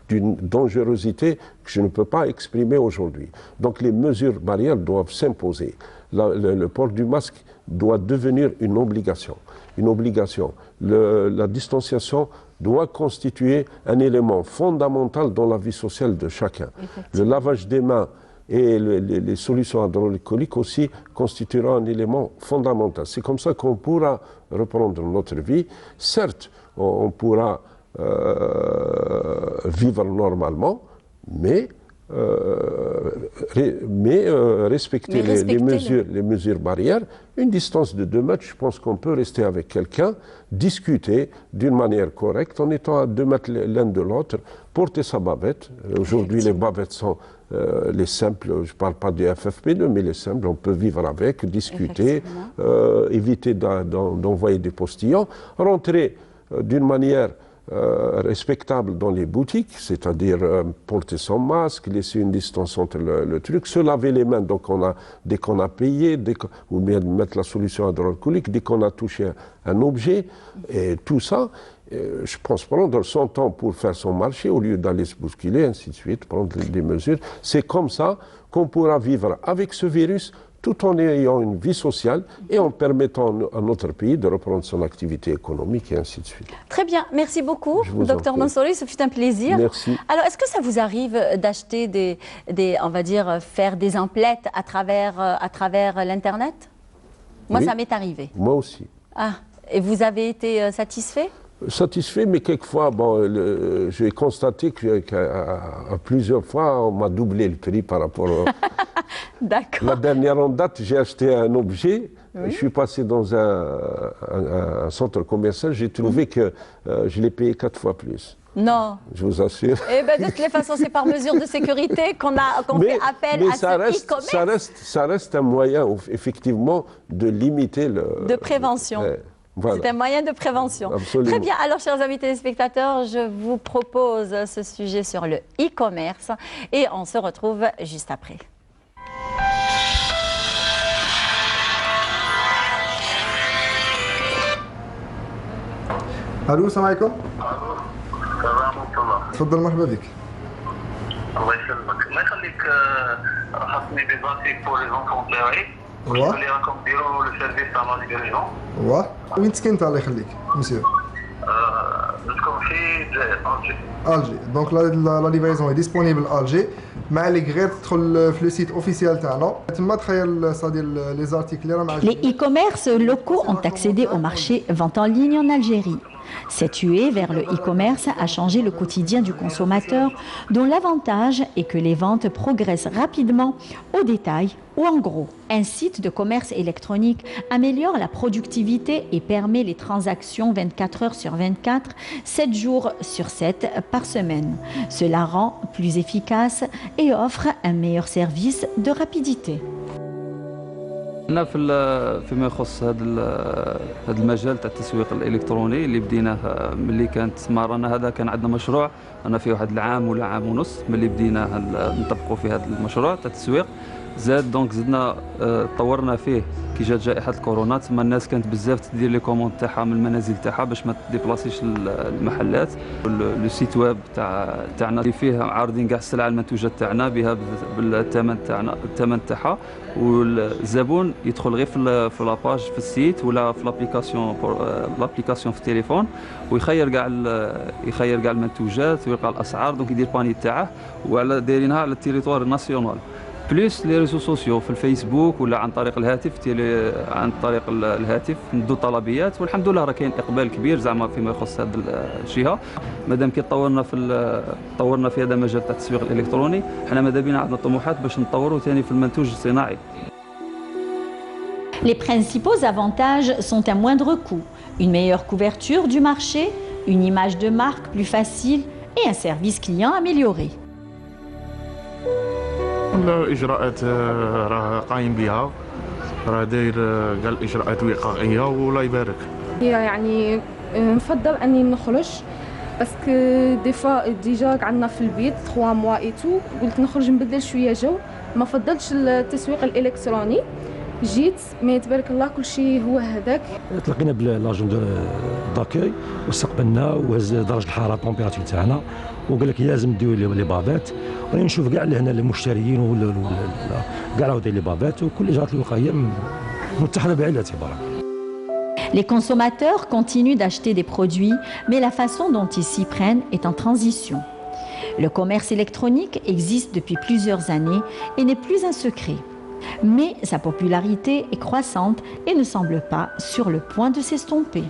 d'une dangerosité que je ne peux pas exprimer aujourd'hui. Donc les mesures barrières doivent s'imposer. Le port du masque doit devenir une obligation. Une obligation. La distanciation doit constituer un élément fondamental dans la vie sociale de chacun. Le lavage des mains et les solutions hydroalcooliques aussi constitueront un élément fondamental. C'est comme ça qu'on pourra reprendre notre vie. Certes, on pourra vivre normalement, mais respecter les mesures barrières. Une distance de 2 mètres, je pense qu'on peut rester avec quelqu'un, discuter d'une manière correcte en étant à 2 mètres l'un de l'autre, porter sa bavette. Aujourd'hui, les bavettes sont les simples, je ne parle pas du FFP2, mais les simples, on peut vivre avec, discuter, éviter d'envoyer des postillons, rentrer d'une manière respectable dans les boutiques, c'est-à-dire porter son masque, laisser une distance entre le truc, se laver les mains dès qu'on a payé, ou bien mettre la solution hydroalcoolique dès qu'on a touché un objet, et tout ça, je pense prendre son temps pour faire son marché au lieu d'aller se bousculer, ainsi de suite, prendre des mesures. C'est comme ça qu'on pourra vivre avec ce virus tout en ayant une vie sociale et en permettant à notre pays de reprendre son activité économique et ainsi de suite. Très bien, merci beaucoup, Dr Mansouri, ce fut un plaisir. Merci. Alors, est-ce que ça vous arrive d'acheter on va dire, faire des emplettes à travers l'Internet? Moi, oui, ça m'est arrivé. Moi aussi. Ah, et vous avez été satisfait? Satisfait, mais quelquefois, bon, j'ai constaté qu'à plusieurs fois, on m'a doublé le prix par rapport D'accord. La dernière en date, j'ai acheté un objet, oui. Je suis passé dans un centre commercial, j'ai trouvé que je l'ai payé 4 fois plus. Non. Je vous assure. Eh ben, de toutes les façons, c'est par mesure de sécurité qu'on fait appel à ce e-commerce. Ça reste un moyen, effectivement, de limiter de prévention. Voilà. C'est un moyen de prévention. Absolument. Très bien. Alors, chers amis téléspectateurs, je vous propose ce sujet sur le e-commerce et on se retrouve juste après. الو السلام عليكم. السلام ورحمة الله. تفضل مرحبا بك. الله يسلمك. الله يخليك خاصني دي زارتيك بور لي زونفون تاعي. واه. اللي راكم ديروا لو سيرفيس تاع لا ليفريزون. واه. وين تسكنت الله يخليك مسيو؟ نسكن في الجزائر. الجي. دونك لا ليفريزون اي ديسپونيبل الجي. ما عليك غير تدخل في لو سيت اوفيسيال تاعنا تما تخيل صادي لي زارتيكل اللي راهم Les e-commerce locaux ont accédé au marché vente en ligne en Algérie. Cette huée vers le e-commerce a changé le quotidien du consommateur, dont l'avantage est que les ventes progressent rapidement au détail ou en gros. Un site de commerce électronique améliore la productivité et permet les transactions 24 heures sur 24, 7 jours sur 7 par semaine. Cela rend plus efficace et offre un meilleur service de rapidité. أنا فيما يخص هذا المجال تاع التسويق الإلكتروني اللي بديناه ملي كانت رانا هذا كان عندنا مشروع أنا فيه واحد العام ولا عام ونص ملي بديناه نطبقوا في هذا المشروع تاع التسويق زاد دونك زدنا طورنا فيه كي جات جائحة الكورونا تما الناس كانت بزاف تدير لي كوموند تاعها من المنازل تاعها باش ما تديبلاسيش المحلات لو سيت ويب تاعنا اللي فيه عارضين كاع السلع المنتوجات تاعنا بها بالثمن تاعنا الثمن تاعها والزبون يدخل غير في لاباج في السيت ولا في لابليكاسيون في التليفون ويخير كاع المنتوجات ويلقى الاسعار دونك يدير باني تاعه وعلى دايرينها على التيريتوار ناسيونال بليس لي ريزو سوسيو في الفيسبوك ولا عن طريق الهاتف عن طريق الهاتف ندو طلبيات والحمد لله راه كاين اقبال كبير زعما فيما يخص هذه الجهه مادام كي طورنا في هذا المجال تاع التسويق الالكتروني حنا ماذا بينا عندنا طموحات باش نطوروا ثاني في المنتوج الصناعي. Les principaux avantages sont un moindre coût, une meilleure couverture du marché, une image de marque plus facile et un service client amélioré. الإجراءات راه قايم بها راه داير كاع الإجراءات وقائية والله يبارك. يعني نفضل اني نخرج باسكو دي فوا ديجا عندنا في البيت 3 موا اي تو قلت نخرج نبدل شويه جو ما فضلتش التسويق الالكتروني جيت مي تبارك الله كل شيء هو هذاك. تلقينا بالاجون داكوي واستقبلنا وهز درجه الحراره التمبيراتور تاعنا وقال لك لازم ديروا لي بافات وراني نشوف كاع هنا المشتريين ولا كاع راهو دايرين لي بافات وكل الاجراءات الوقائيه متحده بعين الاعتبار. Les consommateurs continuent d'acheter des produits, mais la façon dont ils s'y prennent est en transition. Le commerce électronique existe depuis plusieurs années et n'est plus un secret. Mais sa popularité est croissante et ne semble pas sur le point de s'estomper.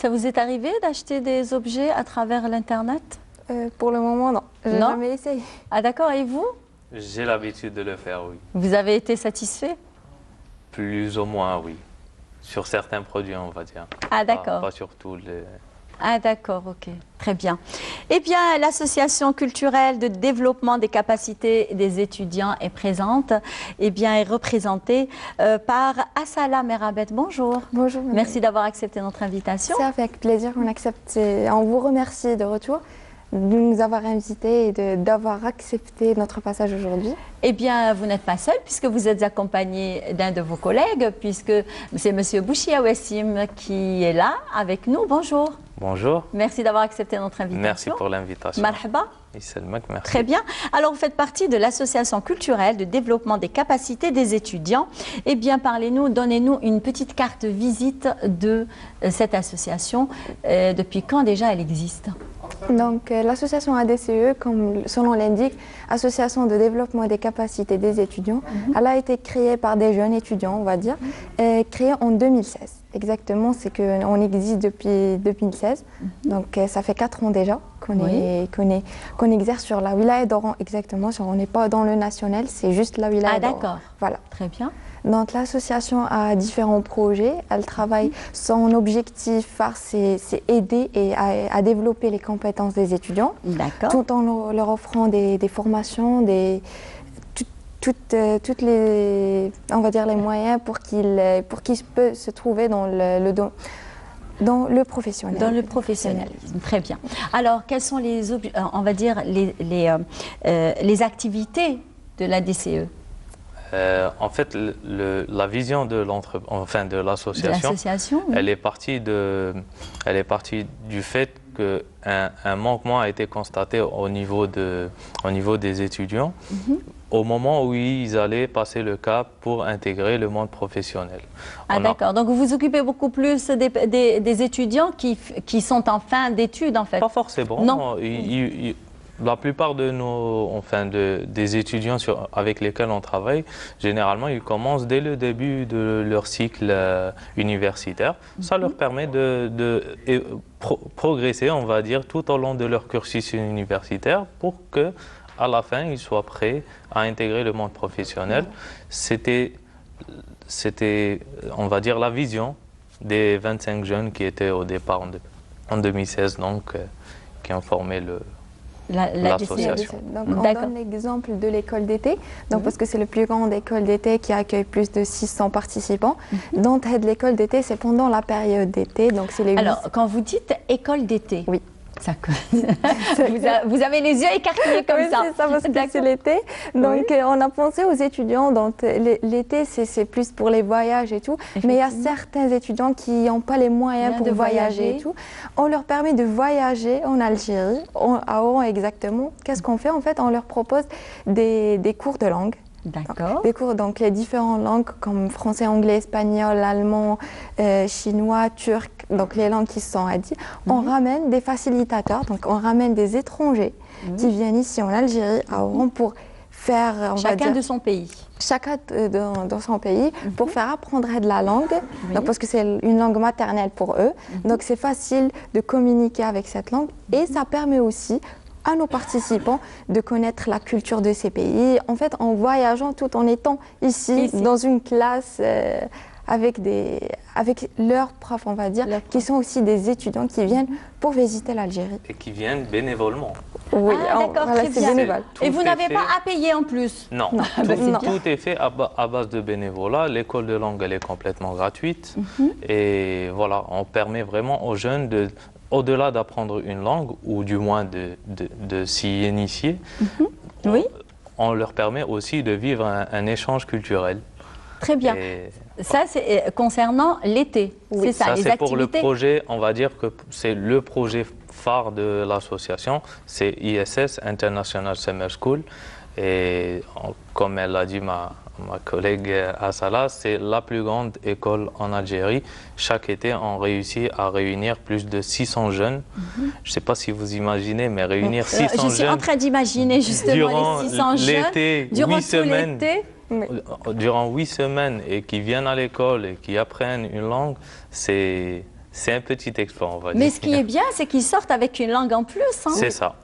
Ça vous est arrivé d'acheter des objets à travers l'Internet? Pour le moment non, j'ai jamais essayé. Ah d'accord, et vous? J'ai l'habitude de le faire, oui. Vous avez été satisfait? Plus ou moins, oui. Sur certains produits, on va dire. Ah d'accord. Pas sur tous les... Ah d'accord, ok, très bien. Eh bien, l'association culturelle de développement des capacités des étudiants est présente, eh bien, est représentée par Assala Merabet. Bonjour. Bonjour. Madame. Merci d'avoir accepté notre invitation. C'est avec plaisir qu'on accepte. On vous remercie de retour de nous avoir invités et d'avoir accepté notre passage aujourd'hui. Eh bien, vous n'êtes pas seul puisque vous êtes accompagné d'un de vos collègues, puisque c'est M. Bouchia Ouessim qui est là avec nous. Bonjour. Bonjour. Merci d'avoir accepté notre invitation. Merci pour l'invitation. Marhaba. Merci. Très bien. Alors, vous faites partie de l'association culturelle de développement des capacités des étudiants. Eh bien, parlez-nous, donnez-nous une petite carte visite de cette association. Depuis quand déjà elle existe? Donc, l'association ADCE, comme son nom l'indique, Association de développement des capacités des étudiants, elle a été créée par des jeunes étudiants, on va dire, créée en 2016. Exactement, c'est qu'on existe depuis 2016, donc ça fait 4 ans déjà qu'on exerce sur la wilaya d'Oran, exactement, on n'est pas dans le national, c'est juste la wilaya d'Oran. Ah d'accord, voilà. Très bien. Donc l'association a différents projets, elle travaille, son objectif phare c'est aider et à développer les compétences des étudiants, tout en leur offrant des formations, toutes les, on va dire les moyens pour qu'ils puissent se trouver dans Dans le professionnel. Dans le professionnalisme, très bien. Alors, quelles sont on va dire, les activités de la DCE? En fait, la vision de l'association, oui. elle est partie du fait qu'un manquement a été constaté au niveau des étudiants au moment où ils allaient passer le cap pour intégrer le monde professionnel. Ah d'accord, donc vous vous occupez beaucoup plus des étudiants qui sont en fin d'études en fait? Pas forcément. Non. La plupart de des étudiants avec lesquels on travaille, généralement, ils commencent dès le début de leur cycle universitaire. Ça leur permet de progresser, on va dire, tout au long de leur cursus universitaire pour que, à la fin, ils soient prêts à intégrer le monde professionnel. C'était, on va dire, la vision des 25 jeunes qui étaient au départ en 2016, donc, qui ont formé l'association. Donc on donne l'exemple de l'école d'été, parce que c'est la plus grande école d'été qui accueille plus de 600 participants. Donc l'école d'été, c'est pendant la période d'été. Alors, quand vous dites école d'été, oui. Ça, vous avez les yeux écarquillés comme ça. Oui, c'est ça, parce que c'est l'été. Donc, on a pensé aux étudiants. Donc, l'été, c'est plus pour les voyages et tout. Mais il y a certains étudiants qui n'ont pas les moyens pour voyager et tout. On leur permet de voyager en Algérie, à Oran exactement. Qu'est-ce qu'on fait? En fait, on leur propose des cours de langue. D'accord. Des cours, donc les différentes langues comme français, anglais, espagnol, allemand, chinois, turc, donc les langues qui sont à dire. On ramène des facilitateurs, donc on ramène des étrangers qui viennent ici en Algérie, à Oran, pour faire... Chacun de son pays. Chacun dans son pays, pour faire apprendre de la langue, donc parce que c'est une langue maternelle pour eux. Donc c'est facile de communiquer avec cette langue et ça permet aussi à nos participants de connaître la culture de ces pays, en fait en voyageant tout en étant ici. Dans une classe avec leurs profs, on va dire, qui sont aussi des étudiants qui viennent pour visiter l'Algérie. Et qui viennent bénévolement. Oui, d'accord, très bien. Bénévole. Et vous n'avez pas à payer en plus? Non, tout est fait à base de bénévolat. L'école de langue, elle est complètement gratuite. Et voilà, on permet vraiment aux jeunes au-delà d'apprendre une langue, ou du moins de s'y initier, on leur permet aussi de vivre un échange culturel. Très bien. Ça, c'est concernant l'été, c'est ça, les c'est pour le activités. projet, on va dire que c'est le projet phare de l'association, c'est ISS, International Summer School. Et comme elle l'a dit ma collègue Asala, c'est la plus grande école en Algérie. Chaque été, on réussit à réunir plus de 600 jeunes. Je ne sais pas si vous imaginez, mais réunir 600 jeunes... Je suis en train d'imaginer justement les 600 jeunes durant tout l'été. Durant 8 semaines, et qui viennent à l'école et qui apprennent une langue, c'est un petit exploit, on va dire. Mais ce qui est bien, c'est qu'ils sortent avec une langue en plus. Hein. C'est ça.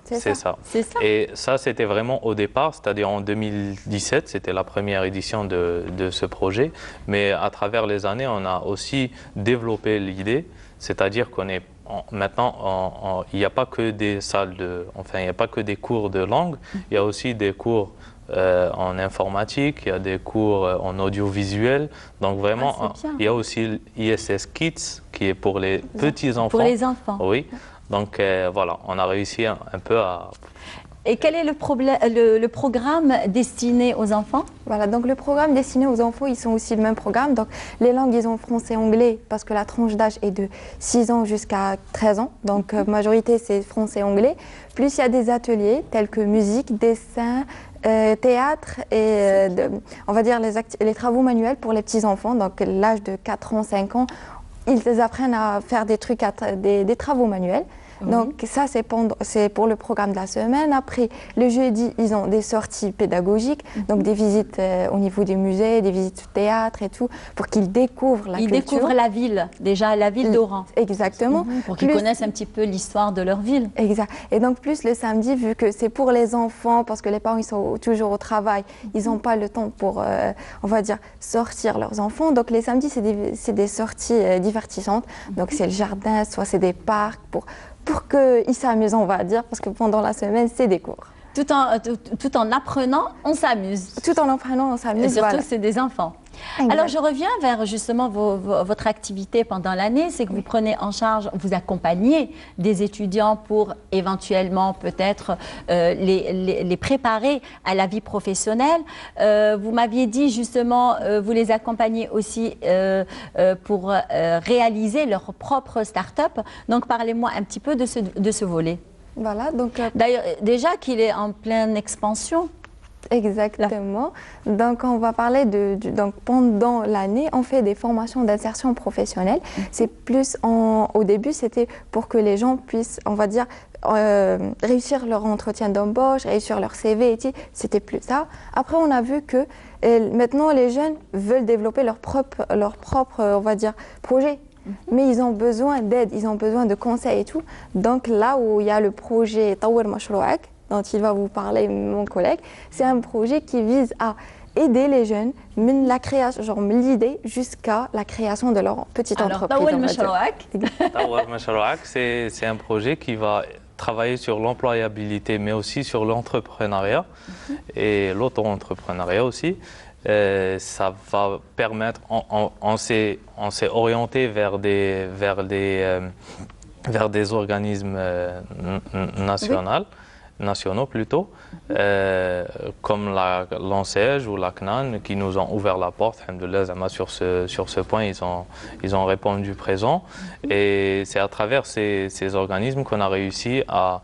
Et ça, c'était vraiment au départ, c'est-à-dire en 2017, c'était la première édition de ce projet. Mais à travers les années, on a aussi développé l'idée, c'est-à-dire qu'on est maintenant, il n'y a pas que des salles il n'y a pas que des cours de langue, il y a aussi des cours en informatique, il y a des cours en audiovisuel. Donc vraiment, il y a aussi l'ISS Kids qui est pour les petits-enfants. Pour les enfants. Oui. Donc voilà, on a réussi un peu à... Et quel est le programme destiné aux enfants? Voilà, donc le programme destiné aux enfants, ils sont aussi le même programme. Donc les langues, ils ont français-anglais parce que la tranche d'âge est de 6 ans jusqu'à 13 ans. Donc majorité, c'est français-anglais. Plus il y a des ateliers tels que musique, dessin, théâtre et on va dire les travaux manuels pour les petits-enfants. Donc l'âge de 4 ans, 5 ans, ils apprennent à faire des trucs, des travaux manuels. Donc ça, c'est pour le programme de la semaine. Après, le jeudi, ils ont des sorties pédagogiques, donc des visites au niveau des musées, des visites au théâtre et tout, pour qu'ils découvrent la culture. Ils découvrent la ville, déjà la ville d'Oran. Exactement. Pour qu'ils connaissent un petit peu l'histoire de leur ville. Exact. Et donc plus le samedi, vu que c'est pour les enfants, parce que les parents, ils sont toujours au travail, ils n'ont pas le temps pour, on va dire, sortir leurs enfants. Donc les samedis, c'est des sorties divertissantes. Donc c'est le jardin, soit c'est des parcs, pour qu'ils s'amusent, on va dire, parce que pendant la semaine, c'est des cours. Tout en apprenant, on s'amuse. Tout en apprenant, on s'amuse. Et surtout, c'est des enfants. Alors, je reviens vers justement votre activité pendant l'année. C'est que vous prenez en charge, vous accompagnez des étudiants pour éventuellement peut-être les préparer à la vie professionnelle. Vous m'aviez dit justement, vous les accompagnez aussi pour réaliser leur propre start-up. Donc, parlez-moi un petit peu de ce volet. Voilà, donc... D'ailleurs, déjà qu'il est en pleine expansion. Exactement. Donc, on va parler donc pendant l'année, on fait des formations d'insertion professionnelle. C'est plus, au début, c'était pour que les gens puissent, on va dire, réussir leur entretien d'embauche, réussir leur CV, et c'était plus ça. Après, on a vu que maintenant, les jeunes veulent développer leur propre, on va dire, projet. Mais ils ont besoin d'aide, ils ont besoin de conseils et tout. Donc, là où il y a le projet Tawar Mashrouak, dont il va vous parler mon collègue, c'est un projet qui vise à aider les jeunes, la création, genre l'idée jusqu'à la création de leur petite entreprise. Tawar Mashrouak, c'est un projet qui va travailler sur l'employabilité, mais aussi sur l'entrepreneuriat et l'auto-entrepreneuriat aussi. Ça va permettre, on s'est orienté vers des organismes nationaux plutôt, comme l'ANSEJ ou la CNAN, qui nous ont ouvert la porte. Alhamdoulilah, sur ce point, ils ont répondu présent. Et c'est à travers ces organismes qu'on a réussi à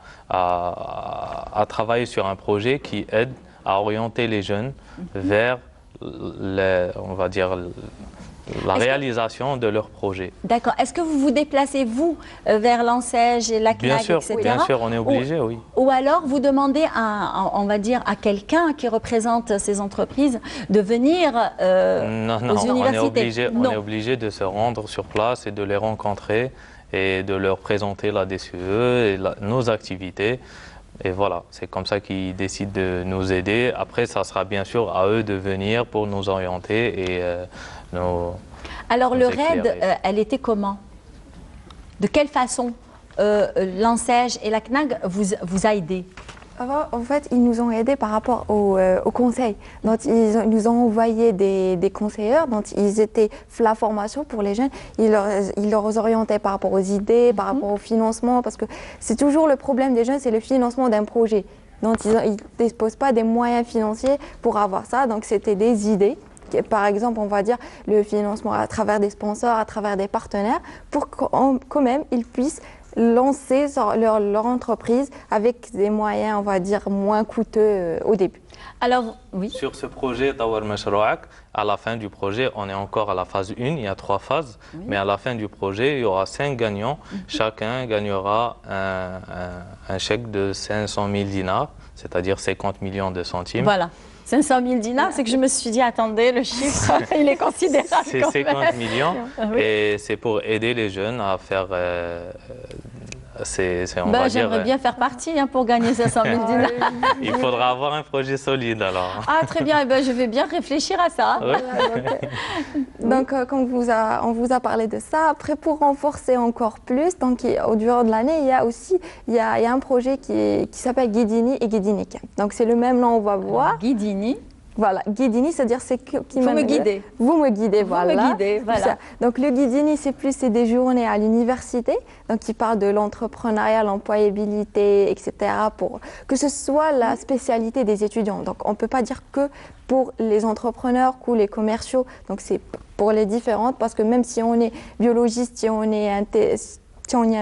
travailler sur un projet qui aide à orienter les jeunes vers on va dire, la réalisation de leur projet. D'accord. Est-ce que vous vous déplacez, vous, vers l'ANSEJ et la CNAG, etc. Bien sûr, on est obligé, oui. Ou alors, vous demandez, on va dire, à quelqu'un qui représente ces entreprises de venir aux universités. On est obligé de se rendre sur place et de les rencontrer et de leur présenter la DCE et nos activités. Et voilà, c'est comme ça qu'ils décident de nous aider. Après, ça sera bien sûr à eux de venir pour nous orienter et Alors, le RAID, elle était comment? De quelle façon l'ANSEJ et la CNAG vous a aidé? En fait, ils nous ont aidés par rapport au conseil. Donc, ils nous ont envoyé des conseillers, donc ils étaient la formation pour les jeunes. Ils leur orientaient par rapport aux idées, par rapport au financement, parce que c'est toujours le problème des jeunes, c'est le financement d'un projet. Donc, ils ne disposent pas des moyens financiers pour avoir ça, donc c'était des idées. Par exemple, on va dire le financement à travers des sponsors, à travers des partenaires, pour quand même ils puissent lancer leur entreprise avec des moyens, on va dire, moins coûteux au début. Alors, oui. Sur ce projet Tawar Mashrouak, à la fin du projet, on est encore à la phase 1, il y a 3 phases, mais à la fin du projet, il y aura 5 gagnants. Chacun gagnera un chèque de 500 000 dinars, c'est-à-dire 50 millions de centimes. Voilà. 500 000 dinars, c'est que je me suis dit, attendez, le chiffre, il est considérable. C'est 50 millions et c'est pour aider les jeunes à faire... J'aimerais bien faire partie pour gagner 500 000 dinars. Il faudra avoir un projet solide alors. Ah, très bien, je vais bien réfléchir à ça. Donc, comme on vous a parlé de ça, après pour renforcer encore plus, donc, au durant de l'année, il y a un projet qui s'appelle Guidini et Guidini Camp. Donc c'est le même nom, on va voir. Guidini. Voilà, Guidini, c'est-à-dire c'est qui vous me guidez. Vous me guidez, voilà. Vous me guidez, voilà. Donc le Guidini, c'est des journées à l'université, donc qui parlent de l'entrepreneuriat, l'employabilité, etc. pour que ce soit la spécialité des étudiants. Donc on ne peut pas dire que pour les entrepreneurs ou les commerciaux, donc c'est pour les différentes, parce que même si on est biologiste, si on est un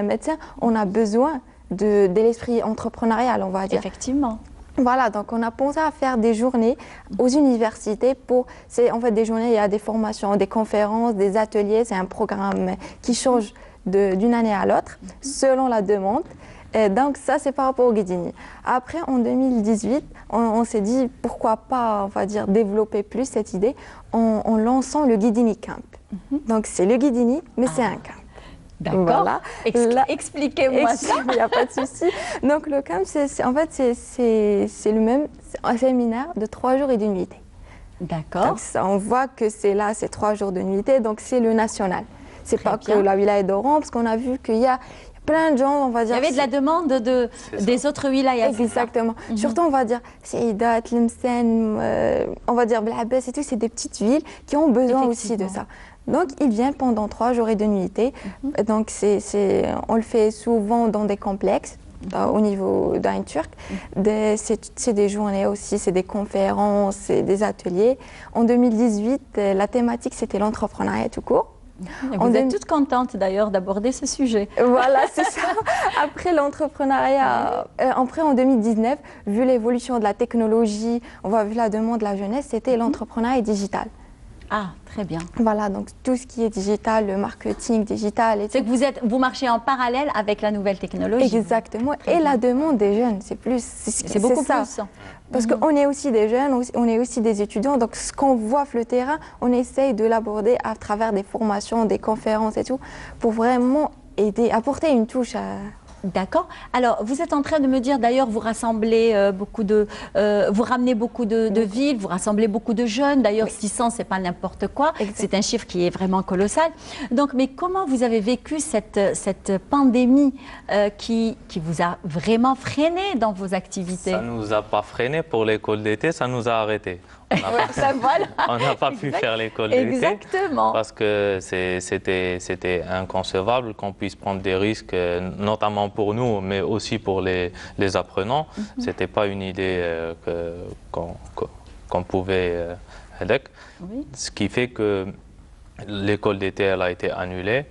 médecin, on a besoin de l'esprit entrepreneurial, on va dire. Effectivement. Voilà, donc on a pensé à faire des journées aux universités c'est en fait des journées, il y a des formations, des conférences, des ateliers, c'est un programme qui change d'une année à l'autre selon la demande. Et donc ça, c'est par rapport au Guidini. Après, en 2018, on s'est dit pourquoi pas, on va dire, développer plus cette idée en lançant le Guidini Camp. Donc c'est le Guidini, mais c'est un camp. D'accord. Voilà. Expliquez-moi ça. Il n'y a pas de souci. Donc le camp, en fait, c'est le même, c'est un séminaire de 3 jours et de nuitée. D'accord. On voit que c'est 3 jours de nuitée, donc c'est le national. C'est pas que la wilaya d'Oran, parce qu'on a vu qu'il y a plein de gens, on va dire. Il y avait de la demande des autres wilayas. Exactement. Surtout, on va dire, Saïda, Tlemcen, on va dire Blabès et tout, c'est des petites villes qui ont besoin aussi de ça. Donc, ils viennent pendant 3 jours et 2 nuitées. Donc, on le fait souvent dans des complexes. Au niveau d'Ain Turc, c'est des journées aussi, c'est des conférences, c'est des ateliers. En 2018, la thématique c'était l'entrepreneuriat tout court. Vous êtes toutes contentes d'ailleurs d'aborder ce sujet. Voilà, c'est ça. Après l'entrepreneuriat, après en 2019, vu l'évolution de la technologie, vu la demande de la jeunesse, c'était l'entrepreneuriat digital. Ah, très bien. Voilà, donc tout ce qui est digital, le marketing digital. C'est que vous marchez en parallèle avec la nouvelle technologie. Exactement. Et la demande des jeunes, c'est beaucoup ça. plus. Parce qu'on est aussi des jeunes, on est aussi des étudiants. Donc ce qu'on voit sur le terrain, on essaye de l'aborder à travers des formations, des conférences et tout, pour vraiment aider, apporter une touche à... D'accord. Alors, vous êtes en train de me dire, d'ailleurs, vous rassemblez vous ramenez beaucoup de villes, vous rassemblez beaucoup de jeunes. D'ailleurs, 600, c'est pas n'importe quoi. C'est un chiffre qui est vraiment colossal. Donc, mais comment vous avez vécu cette pandémie qui vous a vraiment freiné dans vos activités? Ça ne nous a pas freiné pour l'école d'été, ça nous a arrêtés. On n'a pas pu faire l'école d'été. Exactement. Parce que c'était inconcevable qu'on puisse prendre des risques, notamment pour nous, mais aussi pour les apprenants. Ce n'était pas une idée qu'on pouvait avec. Ce qui fait que l'école d'été elle a été annulée.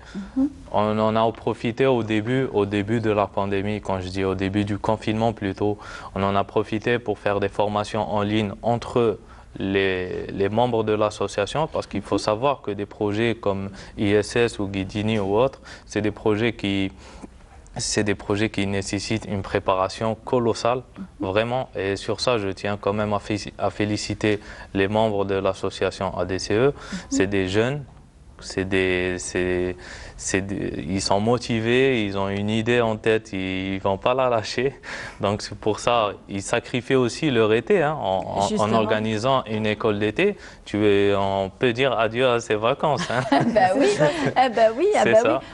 On en a profité au début de la pandémie, quand je dis au début du confinement plutôt. On en a profité pour faire des formations en ligne entre les membres de l'association, parce qu'il faut savoir que des projets comme ISS ou Guidini ou autres, c'est des projets qui nécessitent une préparation colossale, vraiment. Et sur ça, je tiens quand même à féliciter les membres de l'association ADCE. C'est des jeunes, ils sont motivés, ils ont une idée en tête, ils ne vont pas la lâcher. Donc c'est pour ça, ils sacrifient aussi leur été en organisant une école d'été. On peut dire adieu à ses vacances. Oui.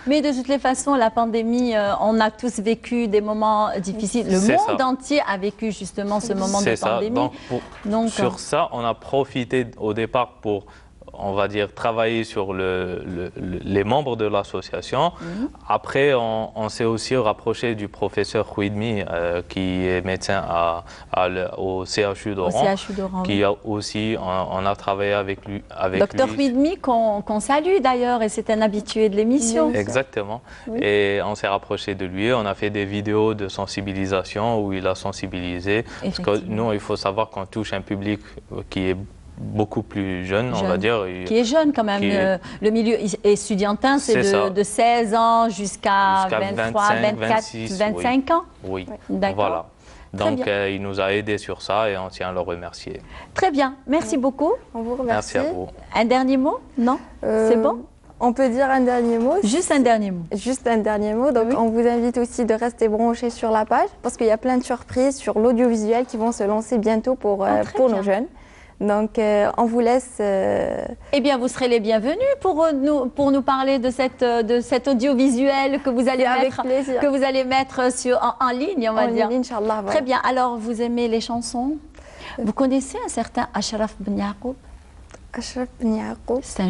Mais de toutes les façons, la pandémie, on a tous vécu des moments difficiles. Le monde entier a vécu justement ce moment de pandémie. Donc, sur ça, on a profité au départ pour, on va dire, travailler sur les membres de l'association. Après, on s'est aussi rapproché du professeur Khouidmi, qui est médecin au CHU d'Oran, qui a aussi, on a travaillé avec lui. Docteur Khouidmi, qu'on salue d'ailleurs, et c'est un habitué de l'émission. Exactement. Et on s'est rapproché de lui, on a fait des vidéos de sensibilisation où il a sensibilisé. Parce que nous, il faut savoir qu'on touche un public qui est beaucoup plus jeune, on va dire. Qui est jeune quand même. Le milieu étudiantin, c'est de 16 ans jusqu'à 23, 24, 25 ans. Oui, voilà. Donc, il nous a aidés sur ça et on tient à le remercier. Très bien, merci beaucoup. On vous remercie. Merci à vous. Un dernier mot? Non? C'est bon? On peut dire un dernier mot. Juste un dernier mot. Juste un dernier mot. Donc, on vous invite aussi de rester branchés sur la page parce qu'il y a plein de surprises sur l'audiovisuel qui vont se lancer bientôt pour nos jeunes. Donc, on vous laisse... Eh bien, vous serez les bienvenus pour nous parler de cet audiovisuel que vous allez mettre en ligne, on va dire. Inch'Allah, voilà. Très bien. Alors, vous aimez les chansons? Vous connaissez un certain Ashraf Ben Yacoub? Ashraf Ben Yacoub. C'est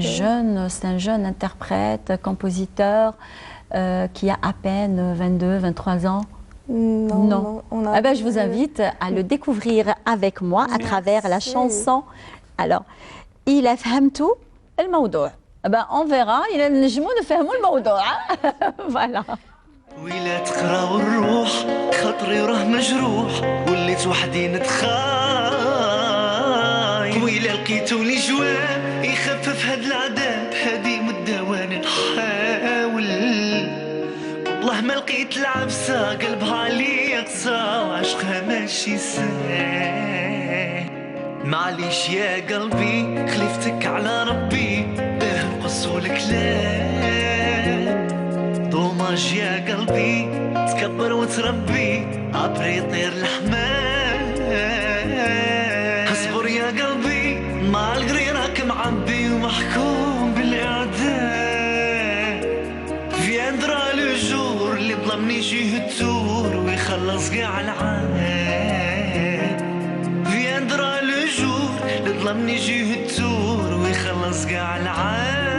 un jeune interprète, compositeur qui a à peine 22, 23 ans. Non. Je vous invite à le découvrir avec moi à travers la chanson. Alors, il a فهمتوا الموضوع. On verra, il a نجموا نفهموا الموضوع. Voilà. ويلا تقراو الروح خاطري راه مجروح وليت وحدي نتخاي ويلا لقيتوني جواب يخفف هاد العذاب هادي مدة وانا نحاول والله ما لقيت العبسة قلبها عليا قسى وعشقها ماشي سهل معليش يا قلبي خليفتك على ربي باه نقصو الكلام دوماج يا قلبي تكبر وتربي عبري يطير الحمام اصبر يا قلبي مع القري راك معبي ومحكوم بالاعدام فيندرا لو جور اللي ظلمني ويخلص كاع العام. فيندرا لو جور الظلام يجيه التور ويخلص كاع العام.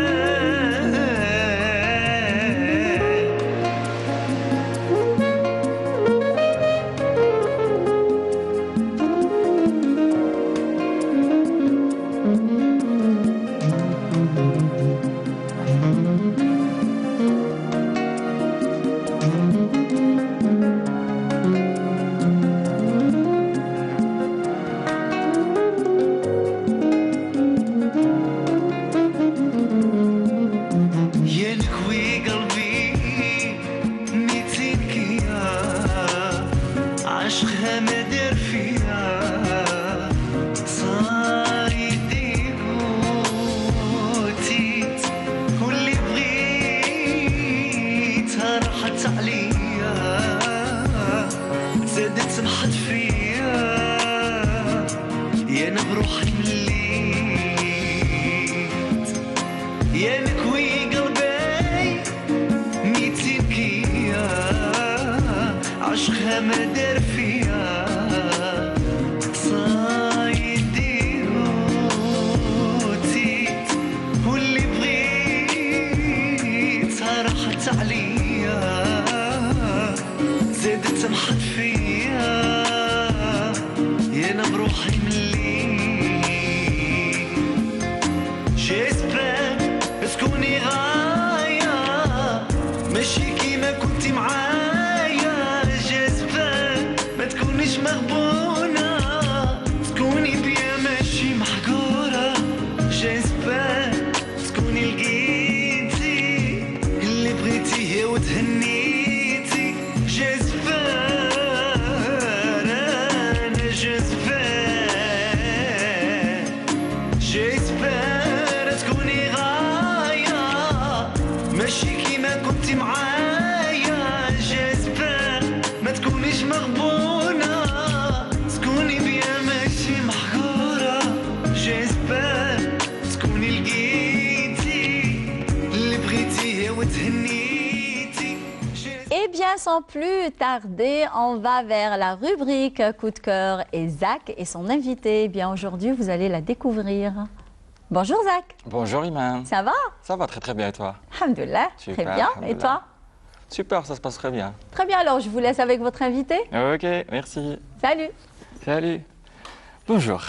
Sans plus tarder, on va vers la rubrique coup de cœur et Zach et son invité. Eh bien aujourd'hui, vous allez la découvrir. Bonjour Zach. Bonjour Iman. Ça va? Ça va très bien et toi? Alhamdoulilah, très bien. Et toi? Super, ça se passe très bien. Très bien, alors je vous laisse avec votre invité. Ok, merci. Salut. Salut. Bonjour.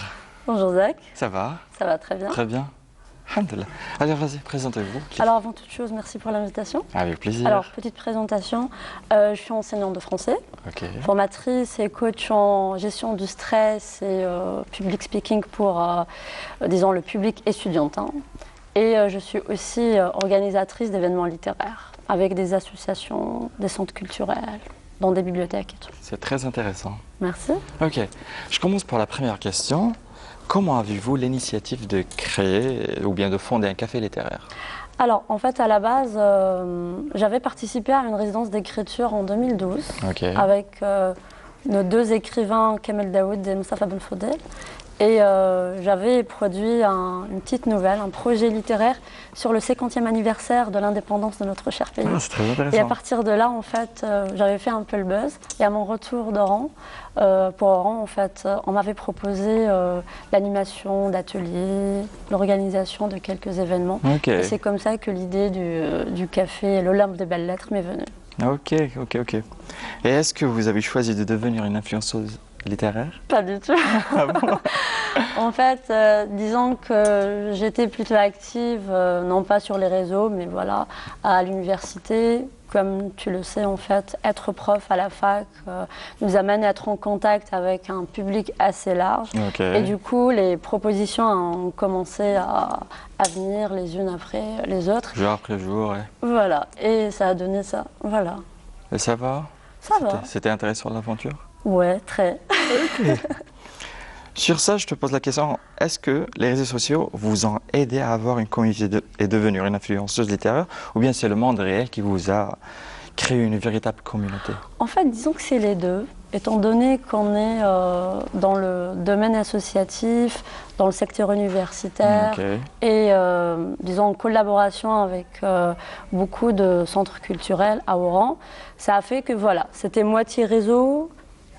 Bonjour Zach. Ça va? Ça va très bien. Très bien. Alhamdoulilah. Allez, vas-y, présentez-vous. Alors, avant toute chose, merci pour l'invitation. Avec plaisir. Alors, petite présentation. Je suis enseignante de français, formatrice et coach en gestion du stress et public speaking pour, disons, le public estudiantin. Et je suis aussi organisatrice d'événements littéraires avec des associations, des centres culturels, dans des bibliothèques et tout. C'est très intéressant. Merci. Ok, je commence par la première question. Comment avez-vous l'initiative de créer ou bien de fonder un café littéraire? Alors, en fait, à la base, j'avais participé à une résidence d'écriture en 2012 avec nos deux écrivains, Kamel Daoud et Moustapha Ben Fodel. Et j'avais produit une petite nouvelle, un projet littéraire sur le 50e anniversaire de l'indépendance de notre cher pays. Ah, c'est très intéressant. Et à partir de là, en fait, j'avais fait un peu le buzz. Et à mon retour d'Oran, pour Oran, en fait, on m'avait proposé l'animation d'ateliers, l'organisation de quelques événements. Et c'est comme ça que l'idée du café l'Olympe des belles lettres m'est venue. Ok. Et est-ce que vous avez choisi de devenir une influenceuse littéraire? Pas du tout. Ah bon? En fait, disons que j'étais plutôt active, non pas sur les réseaux, mais voilà, à l'université. Comme tu le sais, en fait, être prof à la fac nous amène à être en contact avec un public assez large. Et du coup, les propositions ont commencé à venir les unes après les autres. Jour après jour, ouais. Voilà, et ça a donné ça, voilà. Et ça va? Ça va. C'était intéressant l'aventure? Ouais, très. Sur ça, je te pose la question, est-ce que les réseaux sociaux vous ont aidé à avoir une communauté et devenir une influenceuse littéraire, ou bien c'est le monde réel qui vous a créé une véritable communauté? En fait, disons que c'est les deux, étant donné qu'on est dans le domaine associatif, dans le secteur universitaire, et disons en collaboration avec beaucoup de centres culturels à Oran, ça a fait que voilà, c'était moitié réseau,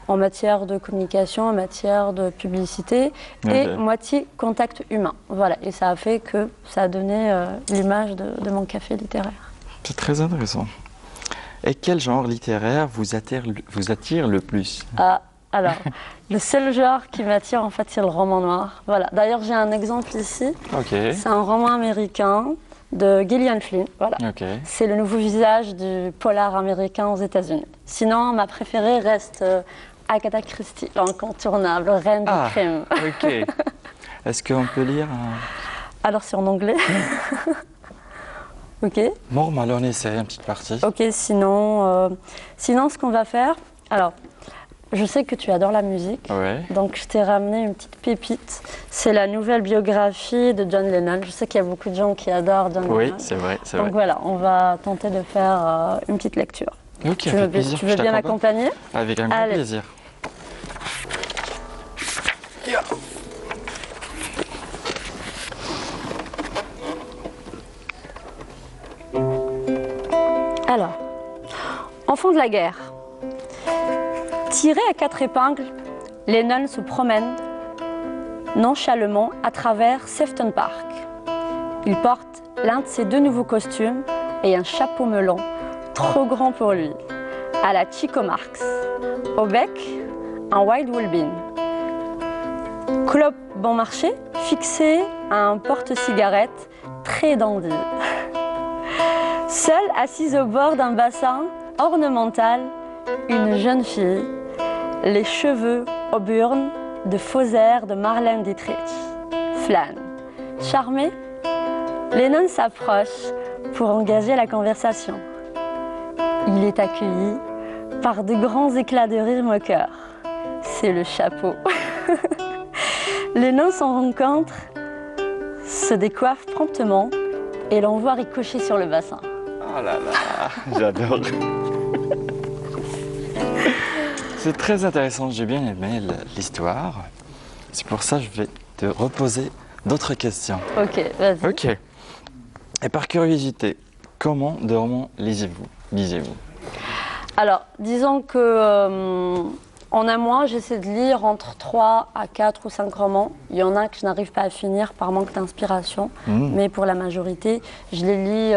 en matière de communication, en matière de publicité, et moitié contact humain. Voilà, et ça a fait que ça a donné l'image de mon café littéraire. C'est très intéressant. Et quel genre littéraire vous attire le plus? Alors, le seul genre qui m'attire, en fait, c'est le roman noir. Voilà. D'ailleurs, j'ai un exemple ici. C'est un roman américain de Gillian Flynn. Voilà. C'est le nouveau visage du polar américain aux États-Unis. Sinon, ma préférée reste Agatha Christie, l'incontournable, reine du crime. Est-ce qu'on peut lire Alors, c'est en anglais. Bon, alors on essaie une petite partie. Sinon, ce qu'on va faire... Alors, je sais que tu adores la musique, donc je t'ai ramené une petite pépite. C'est la nouvelle biographie de John Lennon. Je sais qu'il y a beaucoup de gens qui adorent John Lennon. Oui, c'est vrai. Donc voilà, on va tenter de faire une petite lecture. Tu veux bien m'accompagner? Avec un grand plaisir. Alors, enfant de la guerre. Tiré à 4 épingles, Lennon se promène nonchalamment à travers Sefton Park. Il porte l'un de ses 2 nouveaux costumes et un chapeau melon trop grand pour lui, à la Chico Marx. Au bec, un Wild Wool Bean. Clope bon marché fixé à un porte-cigarette très dandy. Seule assise au bord d'un bassin ornemental, une jeune fille, les cheveux auburn de faux airs de Marlène Dietrich. Flâne. Charmé, Lennon s'approche pour engager la conversation. Il est accueilli par de grands éclats de rire moqueur. C'est le chapeau. Lennon s'en rend compte, se décoiffe promptement et l'envoie ricocher sur le bassin. Oh là là, j'adore. C'est très intéressant, j'ai bien aimé l'histoire. C'est pour ça que je vais te reposer d'autres questions. Vas-y. Et par curiosité, comment de romans lisez-vous? Alors, disons que en un mois, j'essaie de lire entre 3 à 4 ou 5 romans. Il y en a que je n'arrive pas à finir par manque d'inspiration, mais pour la majorité, je les lis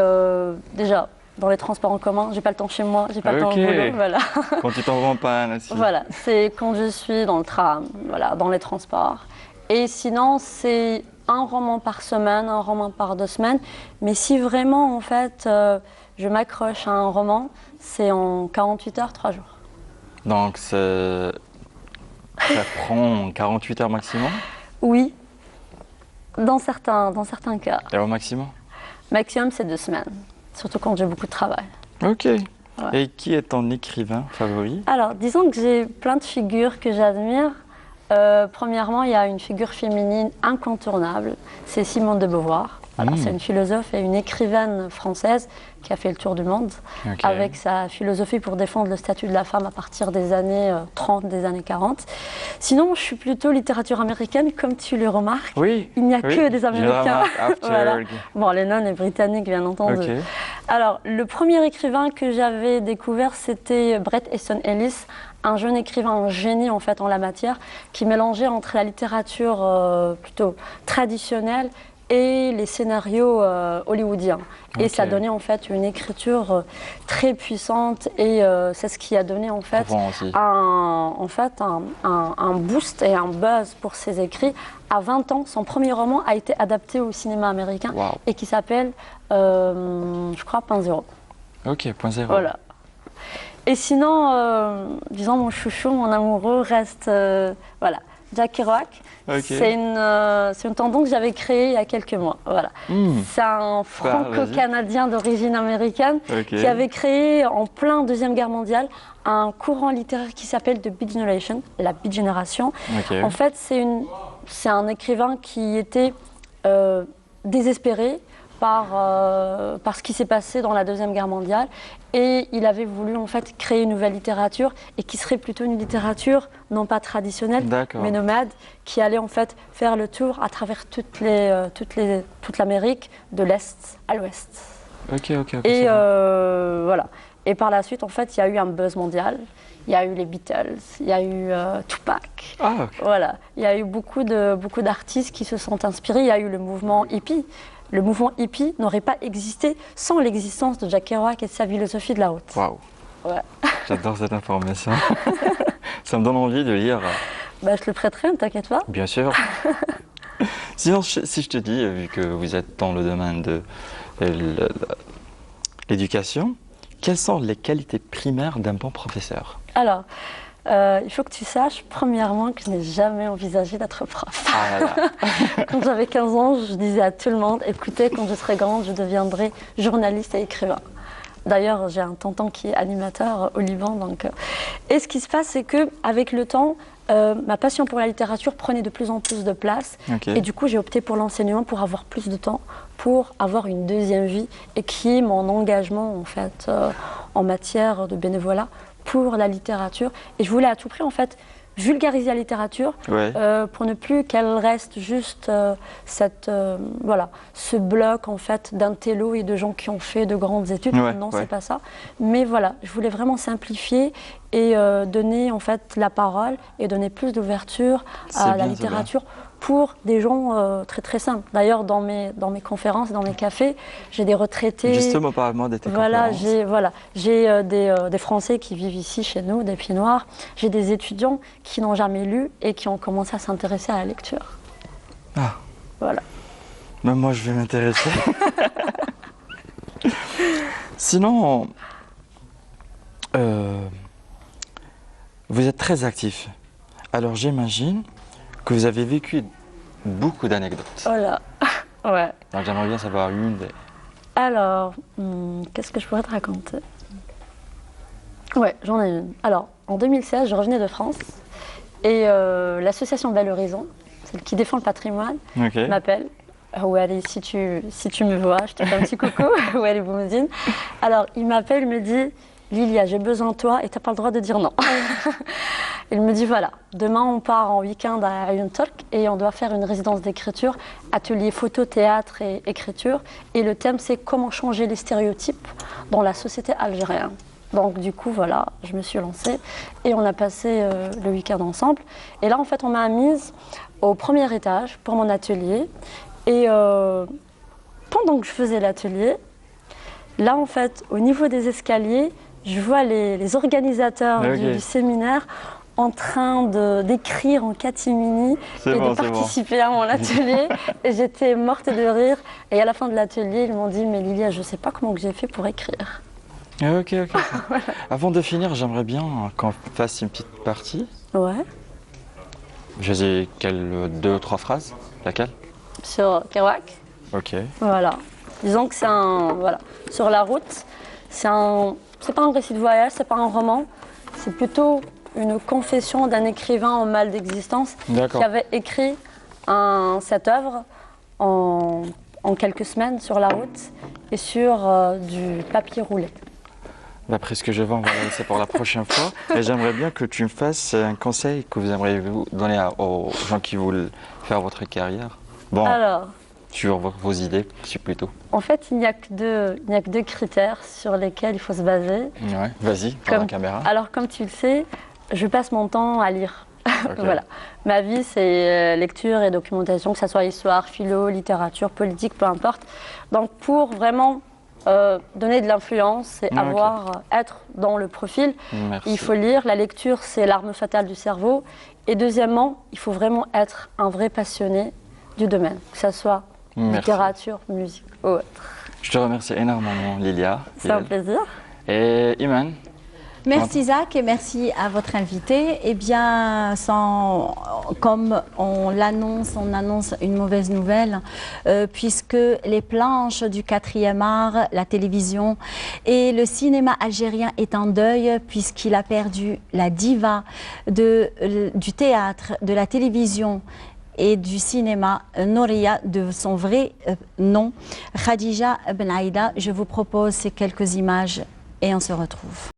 déjà dans les transports en commun. J'ai pas le temps chez moi, j'ai pas le temps au boulot, voilà. Quand tu t'en rends pas aussi. Voilà, c'est quand je suis dans le tram, voilà, dans les transports. Et sinon, c'est un roman par semaine, un roman par 2 semaines. Mais si vraiment, en fait, je m'accroche à un roman, c'est en 48 heures, 3 jours. Donc, ça prend 48 heures maximum? Oui, dans certains cas. Et au maximum? Maximum, c'est 2 semaines, surtout quand j'ai beaucoup de travail. Et qui est ton écrivain favori? Alors, disons que j'ai plein de figures que j'admire. Premièrement, il y a une figure féminine incontournable, c'est Simone de Beauvoir. C'est une philosophe et une écrivaine française qui a fait le tour du monde avec sa philosophie pour défendre le statut de la femme à partir des années 30, des années 40. Sinon, je suis plutôt littérature américaine, comme tu le remarques. Il n'y a que des Américains. Bon, Lennon est britannique, bien entendu. Alors, le premier écrivain que j'avais découvert, c'était Bret Easton Ellis, un jeune écrivain, un génie en fait en la matière, qui mélangeait entre la littérature plutôt traditionnelle et les scénarios hollywoodiens. Et ça donnait en fait une écriture très puissante et c'est ce qui a donné en fait un boost et un buzz pour ses écrits. À 20 ans, son premier roman a été adapté au cinéma américain et qui s'appelle, je crois, Point Zéro. Point Zéro. Voilà. Et sinon, disons, mon chouchou, mon amoureux reste, voilà, Jack Kerouac. C'est une tendance que j'avais créée il y a quelques mois. Voilà. C'est un franco-canadien d'origine américaine qui avait créé en plein Deuxième Guerre mondiale un courant littéraire qui s'appelle The Beat Generation, la Beat Génération. En fait, c'est un écrivain qui était désespéré par ce qui s'est passé dans la Deuxième Guerre mondiale et il avait voulu en fait créer une nouvelle littérature et qui serait plutôt une littérature non pas traditionnelle mais nomade qui allait en fait faire le tour à travers toute l'Amérique de l'Est à l'Ouest. Et voilà. Et par la suite en fait il y a eu un buzz mondial il y a eu les Beatles, il y a eu Tupac. Ah, ok. Voilà, il y a eu beaucoup d'artistes qui se sont inspirés. Il y a eu le mouvement hippie. Le mouvement hippie n'aurait pas existé sans l'existence de Jack Kerouac et de sa philosophie de la haute. Waouh. Ouais. J'adore cette information. Ça me donne envie de lire. Bah, je te le prêterai, ne t'inquiète pas. Bien sûr. Sinon, si je te dis, vu que vous êtes dans le domaine de l'éducation, quelles sont les qualités primaires d'un bon professeur? Alors, il faut que tu saches, premièrement, que je n'ai jamais envisagé d'être prof. Ah là là. Quand j'avais 15 ans, je disais à tout le monde, écoutez, quand je serai grande, je deviendrai journaliste et écrivain. D'ailleurs, j'ai un tonton qui est animateur au Liban. Donc, et ce qui se passe, c'est qu'avec le temps, ma passion pour la littérature prenait de plus en plus de place. Okay. Et du coup, j'ai opté pour l'enseignement pour avoir plus de temps, pour avoir une deuxième vie et qui est mon engagement en fait en matière de bénévolat pour la littérature. Et je voulais à tout prix en fait vulgariser la littérature pour ne plus qu'elle reste juste voilà, ce bloc en fait d'intello et de gens qui ont fait de grandes études. Non, c'est pas ça. Mais voilà, je voulais vraiment simplifier et donner en fait la parole et donner plus d'ouverture à la littérature pour des gens très très simples. D'ailleurs, dans mes conférences, dans mes cafés, j'ai des retraités. Justement, parle-moi de tes conférences. J'ai des Français qui vivent ici chez nous, des Pieds Noirs. J'ai des étudiants qui n'ont jamais lu et qui ont commencé à s'intéresser à la lecture. Ah. Voilà. Même moi, je vais m'intéresser. Sinon, vous êtes très actif. Alors, j'imagine que vous avez vécu beaucoup d'anecdotes. Voilà. Ouais. Donc, j'aimerais bien savoir une des... Alors, qu'est-ce que je pourrais te raconter? Ouais, j'en ai une. Alors, en 2016, je revenais de France et l'association Bel Horizon, celle qui défend le patrimoine, m'appelle. Ouali, si tu me vois, je te fais un petit coucou. Ouali Boumoudine. Alors, il m'appelle, il me dit, Lilia, j'ai besoin de toi et tu n'as pas le droit de dire non. Il me dit, voilà, demain on part en week-end à Ayun Turk et on doit faire une résidence d'écriture, atelier photo, théâtre et écriture. Et le thème, c'est comment changer les stéréotypes dans la société algérienne. Donc du coup, voilà, je me suis lancée et on a passé le week-end ensemble. Et là, en fait, on m'a mise au premier étage pour mon atelier. Et pendant que je faisais l'atelier, là, en fait, au niveau des escaliers, je vois les organisateurs du séminaire en train d'écrire en catimini et de participer à mon atelier. Et j'étais morte de rire. Et à la fin de l'atelier, ils m'ont dit, mais Lilia, je ne sais pas comment j'ai fait pour écrire. Ok. Voilà. Avant de finir, j'aimerais bien qu'on fasse une petite partie. Ouais. J'ai deux ou trois phrases. Laquelle? Sur Kerouac. Ok. Voilà. Disons que c'est un... Voilà. Sur la route, c'est pas un récit de voyage, c'est pas un roman. C'est plutôt une confession d'un écrivain en mal d'existence qui avait écrit cette œuvre en quelques semaines sur la route et sur du papier roulé. D'après ce que je vois, on va le laisser pour la prochaine fois. Et j'aimerais bien que tu me fasses un conseil que vous aimeriez donner aux gens qui veulent faire votre carrière. Bon, alors, sur vos idées, plutôt. En fait, il n'y a que deux critères sur lesquels il faut se baser. Ouais, vas-y, par la caméra. Alors, comme tu le sais, je passe mon temps à lire. Voilà. Ma vie, c'est lecture et documentation, que ce soit histoire, philo, littérature, politique, peu importe. Donc, pour vraiment donner de l'influence et être dans le profil, il faut lire. La lecture, c'est l'arme fatale du cerveau. Et deuxièmement, il faut vraiment être un vrai passionné du domaine, que ce soit littérature, musique ou autre. Je te remercie énormément, Lilia. C'est un plaisir. Et Iman? Merci Zach et merci à votre invité. Eh bien, comme on annonce une mauvaise nouvelle, puisque les planches du 4e art, la télévision et le cinéma algérien est en deuil, puisqu'il a perdu la diva du théâtre, de la télévision et du cinéma, Nouria, de son vrai nom, Khadija Ben Aïda. Je vous propose ces quelques images et on se retrouve.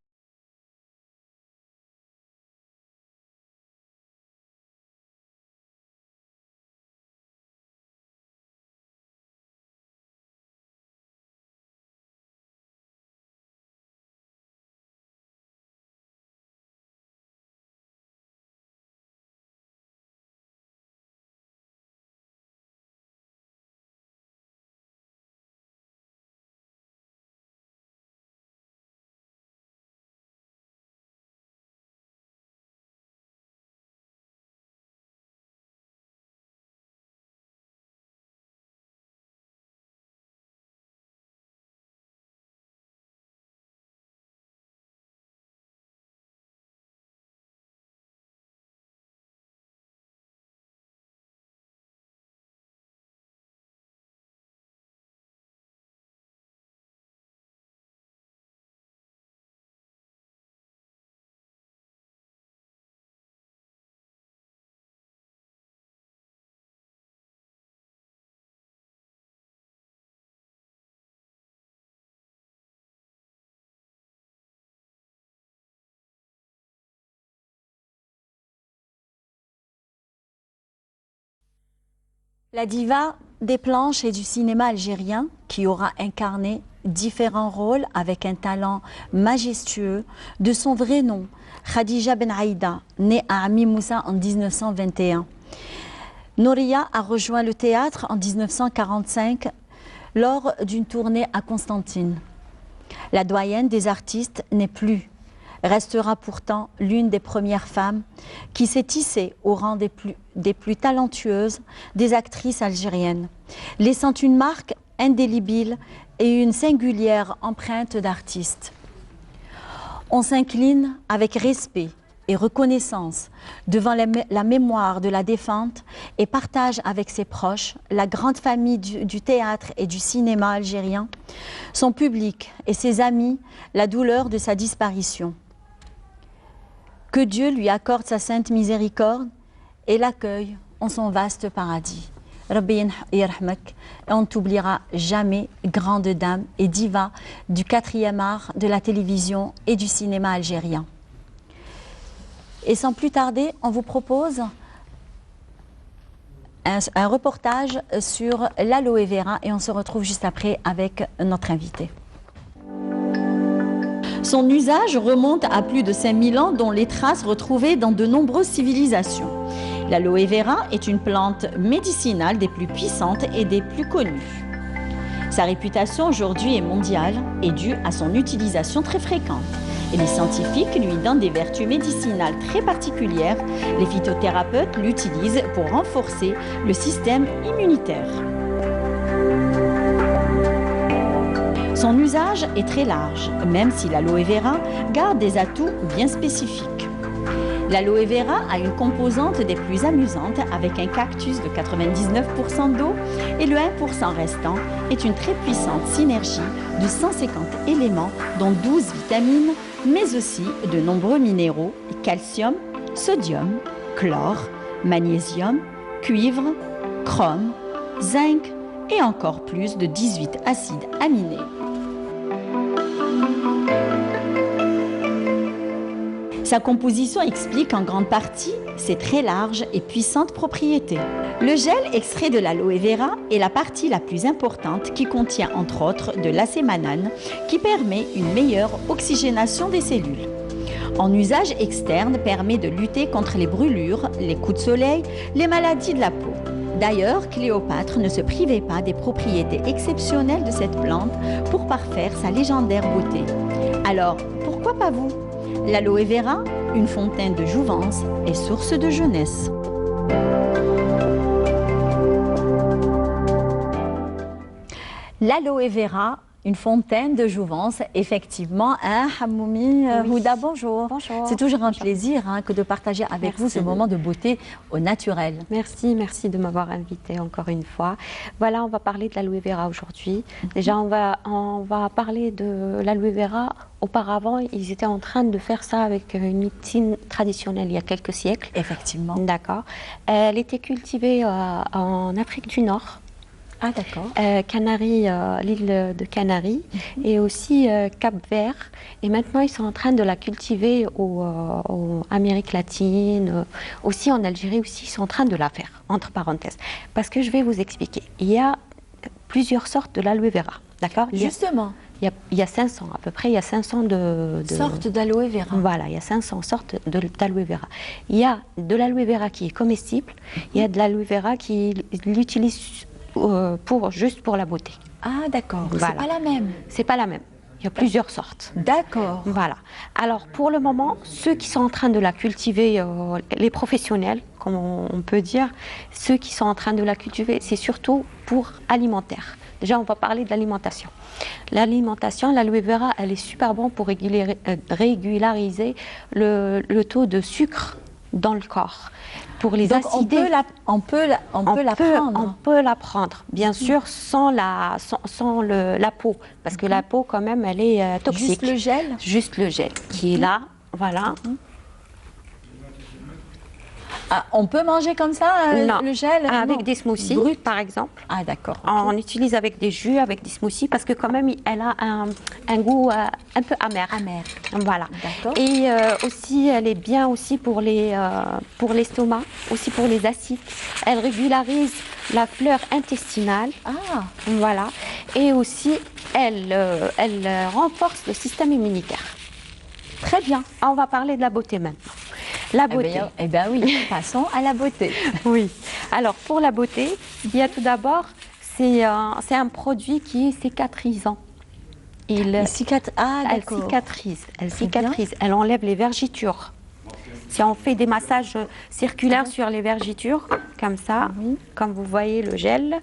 La diva des planches et du cinéma algérien qui aura incarné différents rôles avec un talent majestueux. De son vrai nom, Khadija Ben Aïda, née à Ami Moussa en 1921. Nouria a rejoint le théâtre en 1945 lors d'une tournée à Constantine. La doyenne des artistes n'est plus, restera pourtant l'une des premières femmes qui s'est tissée au rang des plus talentueuses des actrices algériennes, laissant une marque indélébile et une singulière empreinte d'artiste. On s'incline avec respect et reconnaissance devant la mémoire de la défunte et partage avec ses proches, la grande famille du théâtre et du cinéma algérien, son public et ses amis, la douleur de sa disparition. Que Dieu lui accorde sa sainte miséricorde et l'accueille en son vaste paradis. Rabbi yarhamak, et on ne t'oubliera jamais, grande dame et diva du 4e art de la télévision et du cinéma algérien. Et sans plus tarder, on vous propose un reportage sur l'aloe vera et on se retrouve juste après avec notre invité. Son usage remonte à plus de 5000 ans, dont les traces retrouvées dans de nombreuses civilisations. L'aloe vera est une plante médicinale des plus puissantes et des plus connues. Sa réputation aujourd'hui est mondiale et due à son utilisation très fréquente. Et les scientifiques lui donnent des vertus médicinales très particulières. Les phytothérapeutes l'utilisent pour renforcer le système immunitaire. Son usage est très large, même si l'aloe vera garde des atouts bien spécifiques. L'aloe vera a une composante des plus amusantes avec un cactus de 99% d'eau et le 1% restant est une très puissante synergie de 150 éléments dont 12 vitamines, mais aussi de nombreux minéraux, calcium, sodium, chlore, magnésium, cuivre, chrome, zinc et encore plus de 18 acides aminés. Sa composition explique en grande partie ses très larges et puissantes propriétés. Le gel extrait de l'aloe vera est la partie la plus importante qui contient entre autres de l'acémanane qui permet une meilleure oxygénation des cellules. En usage externe, permet de lutter contre les brûlures, les coups de soleil, les maladies de la peau. D'ailleurs, Cléopâtre ne se privait pas des propriétés exceptionnelles de cette plante pour parfaire sa légendaire beauté. Alors, pourquoi pas vous ? L'aloe vera, une fontaine de jouvence et source de jeunesse. L'aloe vera, une fontaine de jouvence, effectivement. Hein, Hamoumi Houda, bonjour. Bonjour. C'est toujours un plaisir que de partager avec vous ce moment de beauté au naturel. Merci de m'avoir invité encore une fois. Voilà, on va parler de l'aloe vera aujourd'hui. Déjà, on va parler de l'aloe vera. Auparavant, ils étaient en train de faire ça avec une médecine traditionnelle il y a quelques siècles. Effectivement. D'accord. Elle était cultivée en Afrique du Nord. Ah d'accord. Canaries, l'île de Canaries et aussi Cap-Vert. Et maintenant, ils sont en train de la cultiver en Amérique latine, aussi en Algérie aussi, ils sont en train de la faire, entre parenthèses. Parce que je vais vous expliquer. Il y a plusieurs sortes de l'aloe vera, d'accord ? Justement. Il y a 500, à peu près, il y a 500 sortes d'aloe vera. Voilà, il y a 500 sortes d'aloe vera. Il y a de l'aloe vera qui est comestible, il y a de l'aloe vera qui l'utilise juste pour la beauté. Ah d'accord, voilà. C'est pas la même. C'est pas la même. Il y a plusieurs sortes. D'accord. Voilà. Alors pour le moment, ceux qui sont en train de la cultiver, les professionnels, comme on peut dire, ceux qui sont en train de la cultiver, c'est surtout pour alimentaire. Déjà, on va parler de l'alimentation. L'alimentation, l'aloe vera, elle est super bonne pour régulariser le taux de sucre dans le corps. Pour les acider, on peut la prendre. On peut la prendre, bien sûr, sans la peau, parce que la peau, quand même, elle est toxique. Juste le gel. Juste le gel, qui est là, voilà. Ah, on peut manger comme ça le gel? Avec Non. des smoothies, Brut. par exemple. Ah, d'accord. On utilise avec des jus, avec des smoothies, parce que quand même, elle a un goût un peu amer. Amer. Voilà. D'accord. Et aussi, elle est bien aussi pour l'estomac, aussi pour les acides. Elle régularise la flore intestinale. Ah. Voilà. Et aussi, elle renforce le système immunitaire. Très bien. On va parler de la beauté maintenant. La beauté. Eh bien oui, passons à la beauté. Oui. Alors, pour la beauté, il y a tout d'abord, c'est un produit qui est cicatrisant. Elle cicatrise. Elle enlève les vergitures. Si on fait des massages circulaires sur les vergitures, comme ça, comme vous voyez le gel,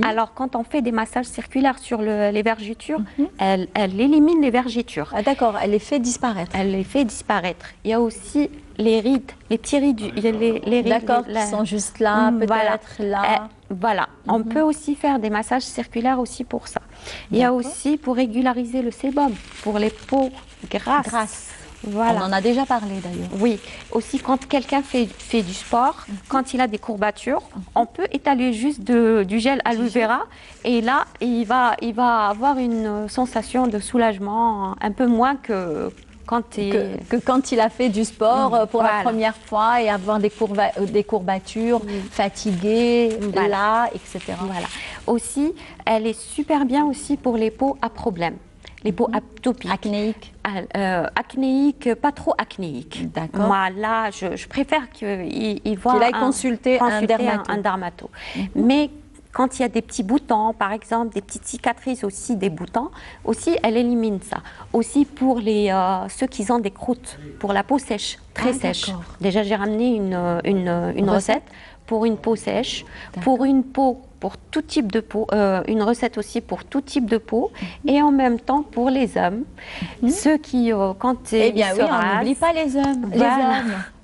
alors quand on fait des massages circulaires sur les vergitures, elle élimine les vergitures. Ah, d'accord, elle les fait disparaître. Elle les fait disparaître. Il y a aussi les rides, les petits rides. Les rides, d'accord, qui sont juste là, peut-être là. Voilà, on peut aussi faire des massages circulaires aussi pour ça. Il y a aussi pour régulariser le sébum, pour les peaux grasses. Voilà. On en a déjà parlé d'ailleurs. Oui, aussi quand quelqu'un fait du sport, quand il a des courbatures, on peut étaler juste du gel aloe vera et là, il va avoir une sensation de soulagement un peu moins que quand il a fait du sport pour la première fois et avoir des courbatures, fatigué, là, etc. Voilà. Aussi, elle est super bien aussi pour les peaux à problème. Les peaux atopiques. Acnéiques. Acnéiques, pas trop acnéiques. D'accord. Moi, là, je préfère qu'il aille consulter un dermato. Mais quand il y a des petits boutons, par exemple, des petites cicatrices aussi, des boutons, aussi, elle élimine ça. Aussi pour ceux qui ont des croûtes, pour la peau sèche, très sèche. Déjà, j'ai ramené une recette pour une peau sèche, pour une peau, pour tout type de peau, une recette aussi pour tout type de peau, et en même temps pour les hommes, ceux qui, quand ils se rasent... on n'oublie pas les hommes.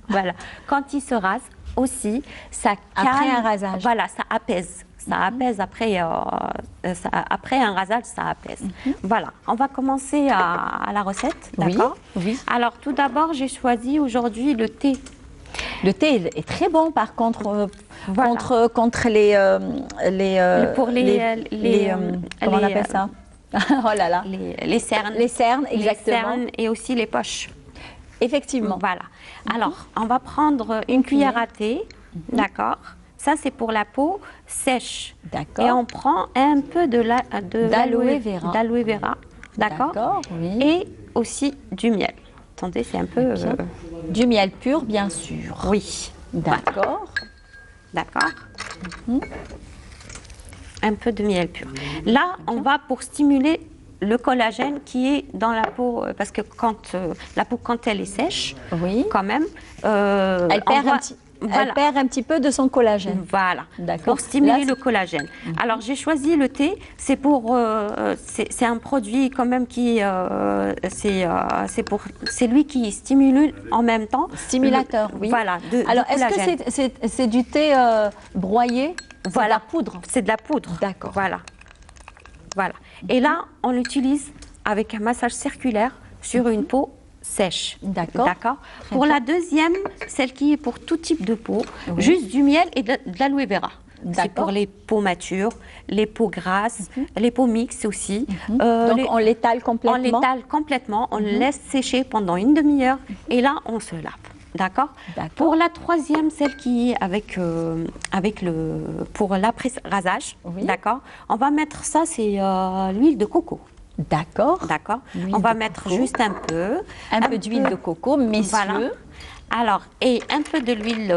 Voilà, quand ils se rasent aussi, ça calme... Après un rasage. Voilà, ça apaise. Ça apaise après un rasage, ça apaise. Voilà, on va commencer à la recette, d'accord? Oui. Alors, tout d'abord, j'ai choisi aujourd'hui le thé. Le thé est très bon, par contre, contre les comment on appelle ça? Oh là là. Les cernes. Les cernes, exactement. Les cernes et aussi les poches. Effectivement. Voilà. Alors, on va prendre une cuillère à thé, d'accord? Ça, c'est pour la peau sèche. D'accord. Et on prend un peu d'aloe vera. D'aloe vera, d'accord? Oui. Et aussi du miel. Attendez, c'est un peu... Du miel pur, bien sûr. Oui. D'accord. D'accord. Un peu de miel pur. Là, on va pour stimuler le collagène qui est dans la peau, parce que quand la peau, quand elle est sèche, quand même... elle perd un petit peu de son collagène. Voilà, pour stimuler le collagène. Alors, j'ai choisi le thé, c'est un produit quand même qui... c'est lui qui stimule en même temps. Stimulateur, oui. Voilà, alors, est-ce que c'est du thé broyé? Voilà, la poudre. C'est de la poudre. D'accord. Voilà. Voilà. Et là, on l'utilise avec un massage circulaire sur une peau sèche. D'accord. Pour la deuxième, celle qui est pour tout type de peau, juste du miel et de l'aloe vera. C'est pour les peaux matures, les peaux grasses, les peaux mixtes aussi. Donc on l'étale complètement? On l'étale complètement, on le laisse sécher pendant une demi-heure et là on se lave. D'accord. Pour la troisième, celle qui est pour l'après-rasage, d'accord. On va mettre ça, c'est l'huile de coco. D'accord. D'accord. On va mettre juste un peu. Un peu d'huile de coco, messieurs. Voilà. Alors, et un peu de l'huile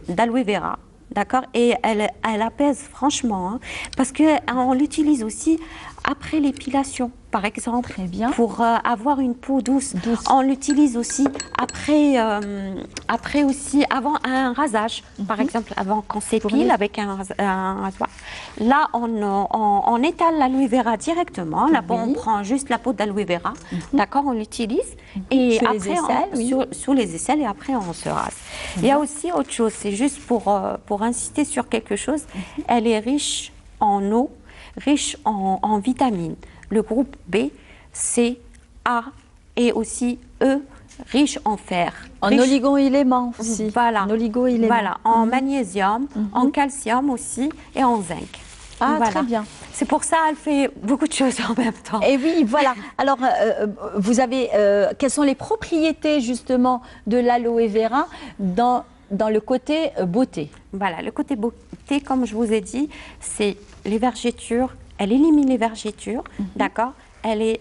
d'aloe vera. D'accord. Et elle apaise franchement, hein, parce qu'on l'utilise aussi après l'épilation, par exemple. Très bien. Pour avoir une peau douce. On l'utilise aussi après aussi, avant un rasage. Par exemple, avant qu'on s'épile avec un rasoir. Là, on étale l'aloe vera directement. Là, on prend juste la peau d'aloe vera. D'accord, on l'utilise. Et sous après, les aisselles, sous les aisselles, et après, on se rase. Il y a aussi autre chose, c'est juste pour insister sur quelque chose. Elle est riche en eau, riche en vitamines. Le groupe B, C, A et aussi E riche en fer. En oligo-éléments aussi. Voilà. En oligo-éléments. Voilà, en magnésium, en calcium aussi et en zinc. Ah, voilà. très bien. C'est pour ça qu'elle fait beaucoup de choses en même temps. Et oui, voilà. Alors, vous avez, quelles sont les propriétés justement de l'aloe vera dans le côté beauté? Voilà, le côté beauté, comme je vous ai dit, c'est les vergetures. Elle élimine les vergetures, d'accord? Elle est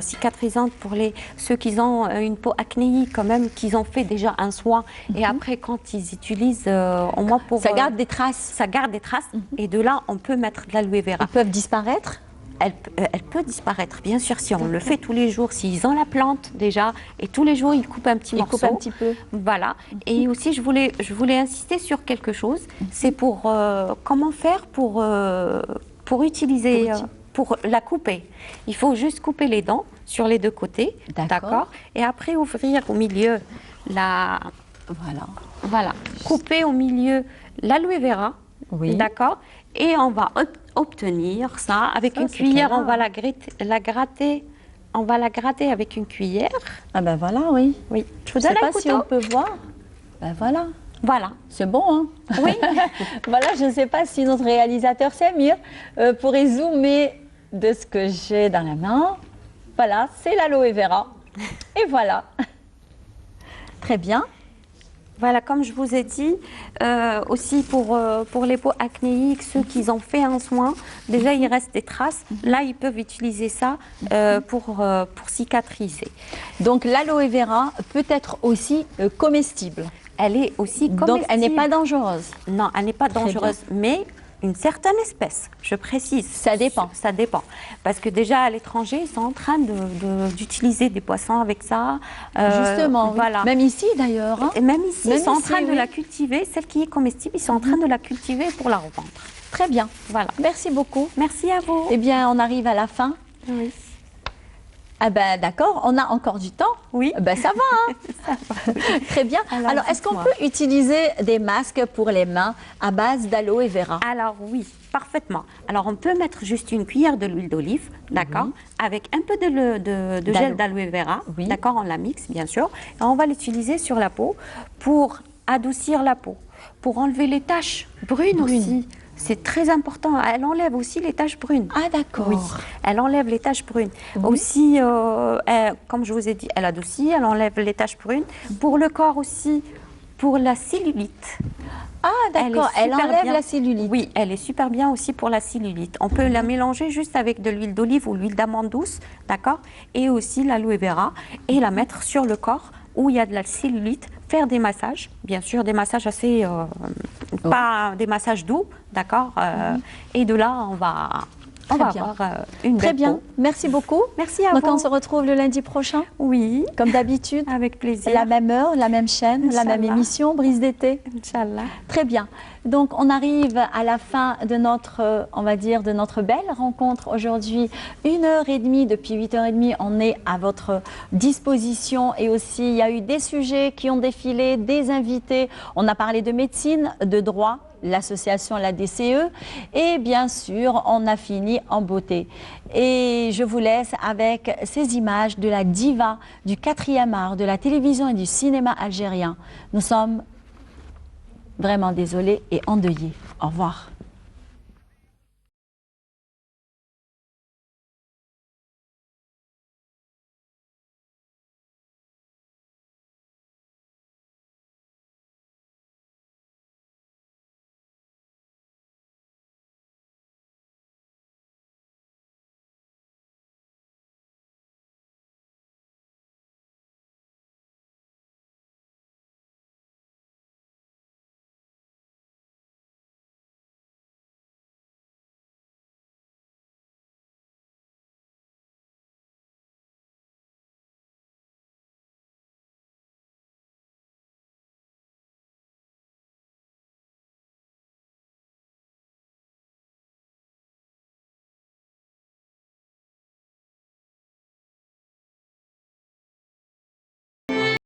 cicatrisante pour ceux qui ont une peau acnéique quand même, qui ont fait déjà un soin. Et après, quand ils utilisent, au moins pour... Ça garde des traces. Ça garde des traces. Et de là, on peut mettre de l'aloe vera. Ils peuvent disparaître? Elle peut disparaître, bien sûr, si on le fait tous les jours, s'ils ont la plante déjà, et tous les jours, ils coupent un petit morceau. Ils coupent un petit peu. Voilà. Et aussi, je voulais insister sur quelque chose. C'est pour comment faire pour utiliser... Pour la couper, il faut juste couper les dents sur les deux côtés, d'accord. Et après ouvrir au milieu voilà, couper au milieu l'aloe vera, d'accord. Et on va obtenir ça avec une cuillère. On va la gratter. On va la gratter avec une cuillère. Ah ben voilà, oui. Oui. Je ne sais pas si on peut voir. Ben voilà. Voilà. C'est bon, hein? Oui. Voilà, je ne sais pas si notre réalisateur Samir pourrait zoomer de ce que j'ai dans la main. Voilà, c'est l'aloe vera. Et voilà. Très bien. Voilà, comme je vous ai dit, aussi pour les peaux acnéiques, ceux qui ont fait un soin, déjà il reste des traces. Là, ils peuvent utiliser ça pour cicatriser. Donc l'aloe vera peut être aussi comestible. Elle est aussi comestible. Donc elle n'est pas dangereuse. Non, elle n'est pas dangereuse, mais une certaine espèce, je précise. Ça dépend. Ça dépend. Parce que déjà à l'étranger, ils sont en train d'utiliser des poissons avec ça. Justement, voilà. Même ici d'ailleurs. Hein. Et même ici, ils sont en train de la cultiver. Celle qui est comestible, ils sont en train de la cultiver pour la revendre. Très bien. Voilà. Merci beaucoup. Merci à vous. Eh bien, on arrive à la fin. Oui. Ah ben d'accord, on a encore du temps. Oui. Ben ça va. Hein. Très bien. Alors est-ce qu'on peut utiliser des masques pour les mains à base d'aloe vera? Alors oui, parfaitement. Alors on peut mettre juste une cuillère de l'huile d'olive, d'accord, avec un peu de gel d'aloe vera, d'accord, on la mixe bien sûr, et on va l'utiliser sur la peau pour adoucir la peau, pour enlever les taches brunes. Aussi. C'est très important. Elle enlève aussi les taches brunes. Ah d'accord. Oui, elle enlève les taches brunes. Aussi, comme je vous ai dit, elle adoucit, elle enlève les taches brunes. Pour le corps aussi, pour la cellulite. Ah d'accord, elle enlève la cellulite. Oui, elle est super bien aussi pour la cellulite. On peut la mélanger juste avec de l'huile d'olive ou l'huile d'amande douce, d'accord, et aussi l'aloe vera, et la mettre sur le corps où il y a de la cellulite. Faire des massages, bien sûr, des massages assez, pas des massages doux, d'accord. Et de là, on va avoir une belle peau. Merci beaucoup. Merci à vous. Donc on se retrouve le lundi prochain. Oui. Comme d'habitude. Avec plaisir. La même heure, la même chaîne, la même émission, Brise d'été. Inch'Allah. Très bien. Donc on arrive à la fin de notre, on va dire, de notre belle rencontre aujourd'hui. 1h30, depuis 8h30, on est à votre disposition. Et aussi, il y a eu des sujets qui ont défilé, des invités. On a parlé de médecine, de droit, l'association, la DCE. Et bien sûr, on a fini en beauté. Et je vous laisse avec ces images de la diva du 4e art, de la télévision et du cinéma algérien. Nous sommes vraiment désolés et endeuillés. Au revoir.